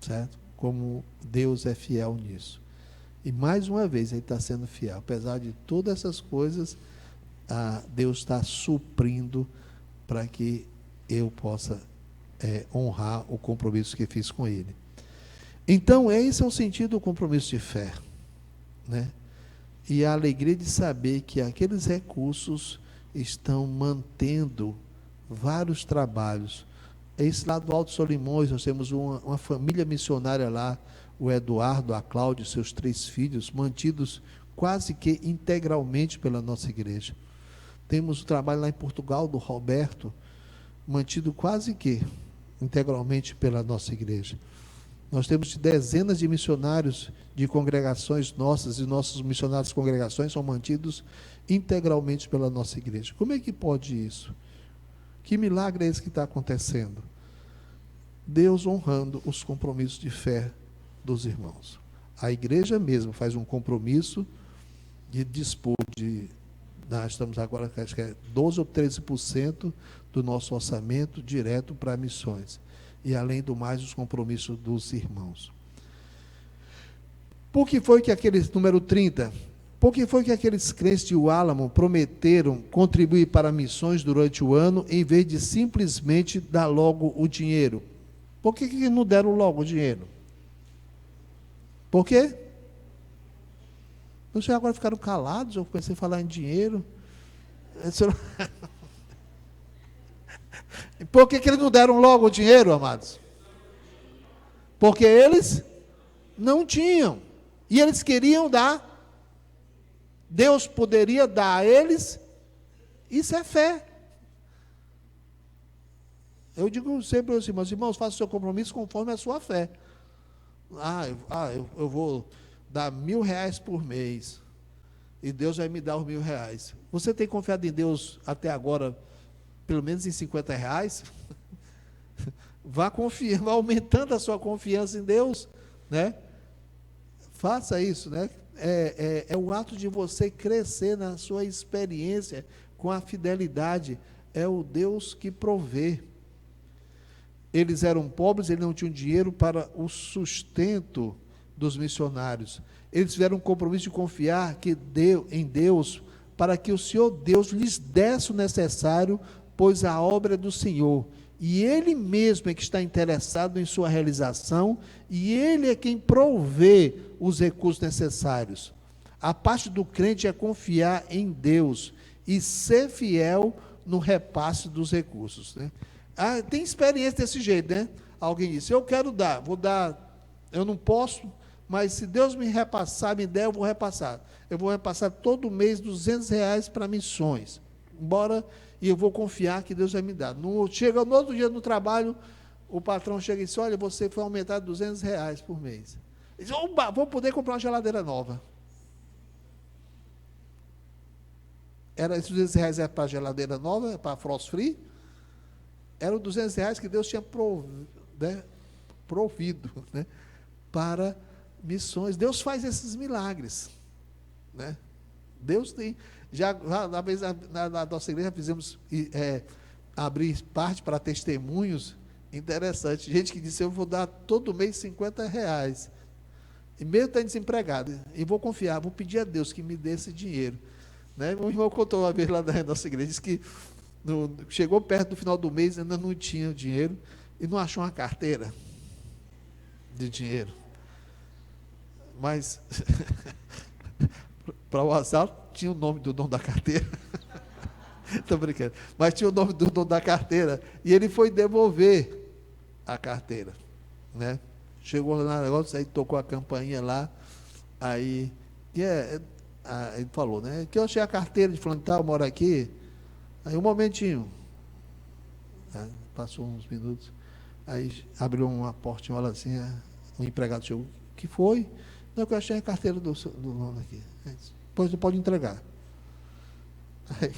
Speaker 1: certo? Como Deus é fiel nisso. E mais uma vez, Ele está sendo fiel. Apesar de todas essas coisas, Deus está suprindo para que eu possa honrar o compromisso que fiz com Ele. Então, esse é o sentido do compromisso de fé, né? E a alegria de saber que aqueles recursos estão mantendo vários trabalhos. Esse lado do Alto Solimões, nós temos uma família missionária lá, o Eduardo, a Cláudia e seus 3 filhos, mantidos quase que integralmente pela nossa igreja. Temos o trabalho lá em Portugal, do Roberto, mantido quase que integralmente pela nossa igreja. Nós temos dezenas de missionários de congregações nossas, e nossos missionários de congregações são mantidos integralmente pela nossa igreja. Como é que pode isso? Que milagre é esse que está acontecendo? Deus honrando os compromissos de fé dos irmãos. A igreja mesmo faz um compromisso de dispor nós estamos agora, acho que é 12 ou 13% do nosso orçamento direto para missões. E além do mais, os compromissos dos irmãos. Por que foi que aqueles, número 30, por que foi que aqueles crentes de Álamo prometeram contribuir para missões durante o ano, em vez de simplesmente dar logo o dinheiro? Por que não deram logo o dinheiro? Por quê? Vocês agora ficaram calados, eu comecei a falar em dinheiro. Por que eles não deram logo o dinheiro, amados? Porque eles não tinham. E eles queriam dar. Deus poderia dar a eles. Isso é fé. Eu digo sempre assim, meus irmãos, faça o seu compromisso conforme a sua fé. Eu vou dar R$1.000 por mês. E Deus vai me dar os R$1.000. Você tem confiado em Deus até agora, pelo menos em R$50? Vá confiando, aumentando a sua confiança em Deus, né? Faça isso, né? É o ato de você crescer na sua experiência com a fidelidade. É o Deus que provê. Eles eram pobres, eles não tinham dinheiro para o sustento dos missionários. Eles tiveram um compromisso de confiar em Deus, para que o Senhor Deus lhes desse o necessário, pois a obra é do Senhor. E Ele mesmo é que está interessado em sua realização, e Ele é quem provê os recursos necessários. A parte do crente é confiar em Deus e ser fiel no repasse dos recursos, né? Tem experiência desse jeito, né? Alguém disse, eu quero dar, vou dar, eu não posso, mas se Deus me repassar, me der, eu vou repassar. Eu vou repassar todo mês R$200 para missões. Embora, e eu vou confiar que Deus vai me dar. Chega no outro dia no trabalho, o patrão chega e diz, olha, você foi aumentado R$200 por mês. Ele diz, oba, vou poder comprar uma geladeira nova. Esses R$200 é para geladeira nova, para frost free? Eram R$200 que Deus tinha provido, né, para missões. Deus faz esses milagres, né? Deus tem. Na nossa igreja fizemos abrir parte para testemunhos. Interessante. Gente que disse, eu vou dar todo mês R$50. E mesmo estando desempregado, e vou confiar, vou pedir a Deus que me dê esse dinheiro, né? Meu irmão contou uma vez lá na nossa igreja, disse que chegou perto do final do mês, ainda não tinha dinheiro, e não achou uma carteira de dinheiro. Mas, para o azar, tinha o nome do dono da carteira. Estou brincando. Mas tinha o nome do dono da carteira, e ele foi devolver a carteira, né? Chegou lá no negócio, aí tocou a campainha lá, aí ele falou, né? Que eu achei a carteira de fulano e tal, moro aqui. Aí um momentinho, passou uns minutos, aí abriu uma portinha assim, o empregado chegou, o que foi? Não, que eu achei a carteira do dono aqui. Depois não pode entregar. Aí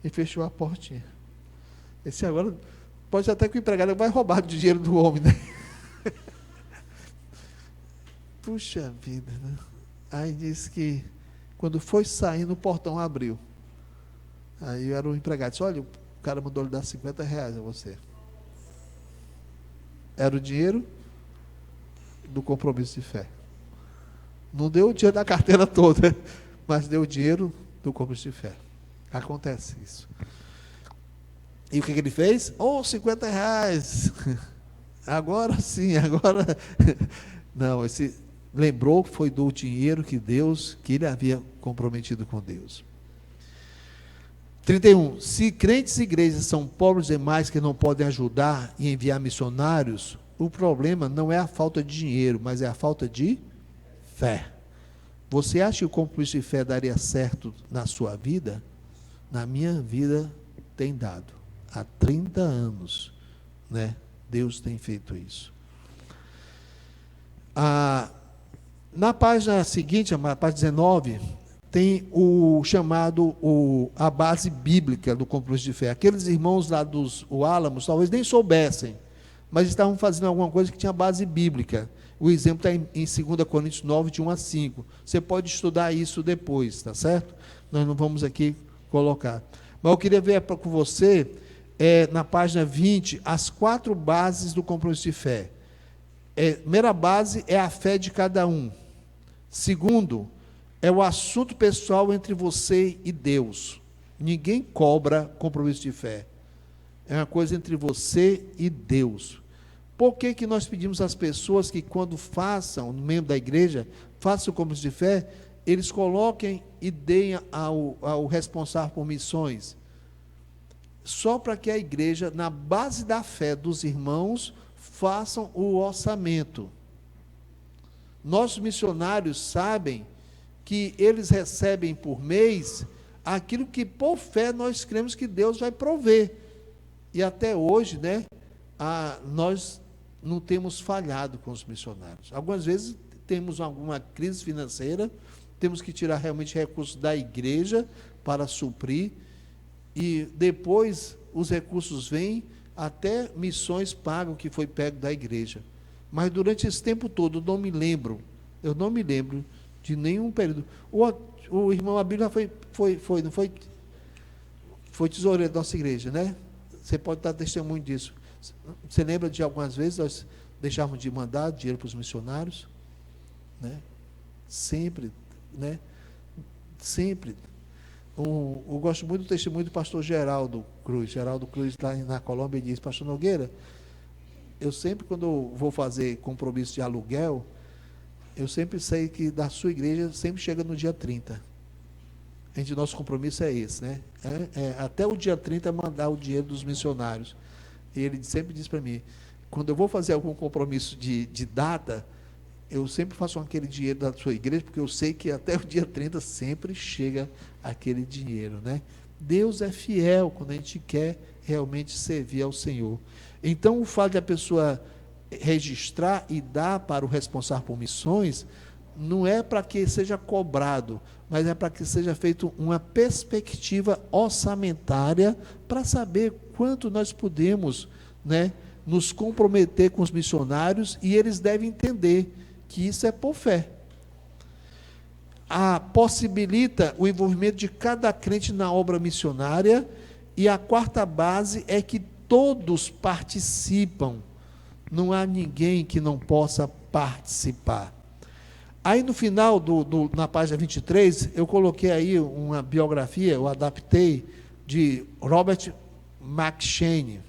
Speaker 1: ele fechou a portinha. Esse agora, pode ser até que o empregado vai roubar o dinheiro do homem, né? Puxa vida, né? Aí disse que quando foi saindo, o portão abriu. Aí era o empregado, disse, olha, o cara mandou lhe dar R$50 a você. Era o dinheiro do compromisso de fé. Não deu o dinheiro da carteira toda, mas deu o dinheiro do compromisso de fé. Acontece isso. E o que ele fez? R$50. Agora sim, agora... Não, lembrou que foi do dinheiro que ele havia comprometido com Deus. 31. Se crentes e igrejas são pobres demais que não podem ajudar e enviar missionários, o problema não é a falta de dinheiro, mas é a falta de fé. Você acha que o compromisso de fé daria certo na sua vida? Na minha vida tem dado. Há 30 anos, né? Deus tem feito isso. Na página seguinte, a página 19, tem o chamado, a base bíblica do compromisso de fé. Aqueles irmãos lá dos Álamos, talvez nem soubessem, mas estavam fazendo alguma coisa que tinha base bíblica. O exemplo está em 2 Coríntios 9, de 1 a 5. Você pode estudar isso depois, tá certo? Nós não vamos aqui colocar. Mas eu queria ver com você, na página 20, as 4 bases do compromisso de fé. Primeira base é a fé de cada um. Segundo, é o assunto pessoal entre você e Deus. Ninguém cobra compromisso de fé. É uma coisa entre você e Deus. Por que nós pedimos às pessoas que quando façam, no membro da igreja, façam o compromisso de fé, eles coloquem e deem ao responsável por missões só para que a igreja, na base da fé dos irmãos, façam o orçamento. Nossos missionários sabem que eles recebem por mês aquilo que por fé nós cremos que Deus vai prover. E até hoje, né, nós não temos falhado com os missionários. Algumas vezes temos alguma crise financeira, temos que tirar realmente recursos da igreja para suprir, e depois os recursos vêm, até missões pagam o que foi pego da igreja. Mas durante esse tempo todo, eu não me lembro de nenhum período. O irmão Abílio já não foi? Foi tesoureiro da nossa igreja, né? Você pode dar testemunho disso. Você lembra de algumas vezes nós deixávamos de mandar dinheiro para os missionários? Né? Sempre, né? Sempre. Eu gosto muito do testemunho do pastor Geraldo Cruz. Geraldo Cruz, lá na Colômbia, ele diz: pastor Nogueira, eu sempre, quando eu vou fazer compromisso de aluguel, eu sempre sei que da sua igreja sempre chega no dia 30. Nosso compromisso é esse, né? Até o dia 30 mandar o dinheiro dos missionários. E ele sempre diz para mim, quando eu vou fazer algum compromisso de data, eu sempre faço aquele dinheiro da sua igreja, porque eu sei que até o dia 30 sempre chega aquele dinheiro, né? Deus é fiel quando a gente quer realmente servir ao Senhor. Então, o fato de a pessoa registrar e dar para o responsável por missões, não é para que seja cobrado, mas é para que seja feita uma perspectiva orçamentária para saber quanto nós podemos, né, nos comprometer com os missionários, e eles devem entender que isso é por fé. Possibilita o envolvimento de cada crente na obra missionária, e a quarta base é que todos participam, não há ninguém que não possa participar. Aí no final, na página 23, eu coloquei aí uma biografia, eu adaptei, de Robert McCheyne.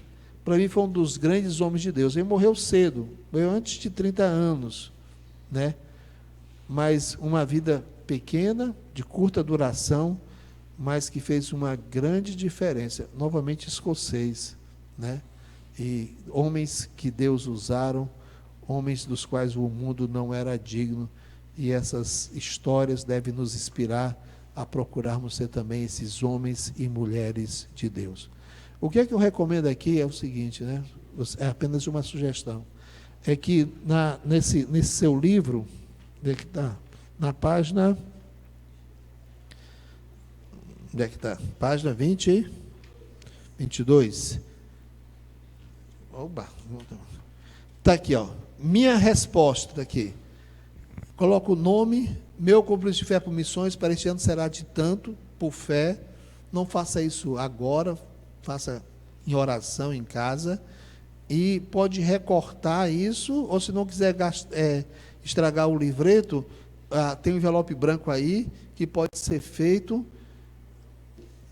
Speaker 1: Para mim foi um dos grandes homens de Deus. Ele morreu cedo, morreu antes de 30 anos, né? Mas uma vida pequena, de curta duração, mas que fez uma grande diferença. Novamente escocês, né? E homens que Deus usaram, homens dos quais o mundo não era digno, e essas histórias devem nos inspirar a procurarmos ser também esses homens e mulheres de Deus. O que é que eu recomendo aqui é o seguinte, né? É apenas uma sugestão, é que nesse seu livro, onde é que está? Na página, onde é que está? Página 22. Oba, está aqui, ó. Minha resposta, está aqui. Coloca o nome, meu compromisso de fé por missões para este ano será de tanto, por fé. Não faça isso agora, faça em oração em casa, e pode recortar isso, ou se não quiser estragar o livreto, tem um envelope branco aí, que pode ser feito,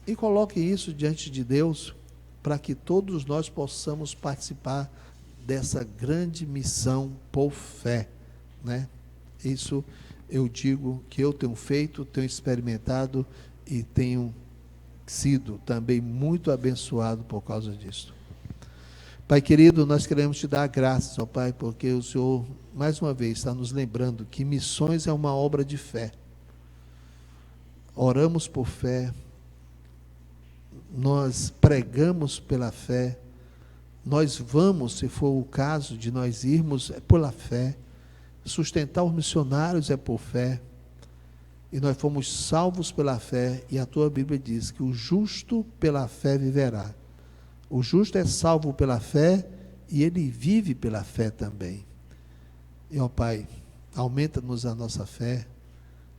Speaker 1: e coloque isso diante de Deus, para que todos nós possamos participar dessa grande missão por fé, né? Isso eu digo que eu tenho feito, tenho experimentado e tenho sido também muito abençoado por causa disso. Pai querido, nós queremos te dar graças, ó Pai, porque o Senhor, mais uma vez, está nos lembrando que missões é uma obra de fé. Oramos por fé, nós pregamos pela fé, nós vamos, se for o caso de nós irmos, é pela fé. Sustentar os missionários é por fé, e nós fomos salvos pela fé, e a tua Bíblia diz que o justo pela fé viverá. O justo é salvo pela fé, e ele vive pela fé também. E, ó Pai, aumenta-nos a nossa fé,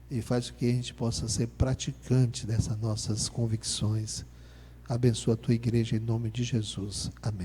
Speaker 1: e faz com que a gente possa ser praticante dessas nossas convicções. Abençoa a tua igreja em nome de Jesus. Amém.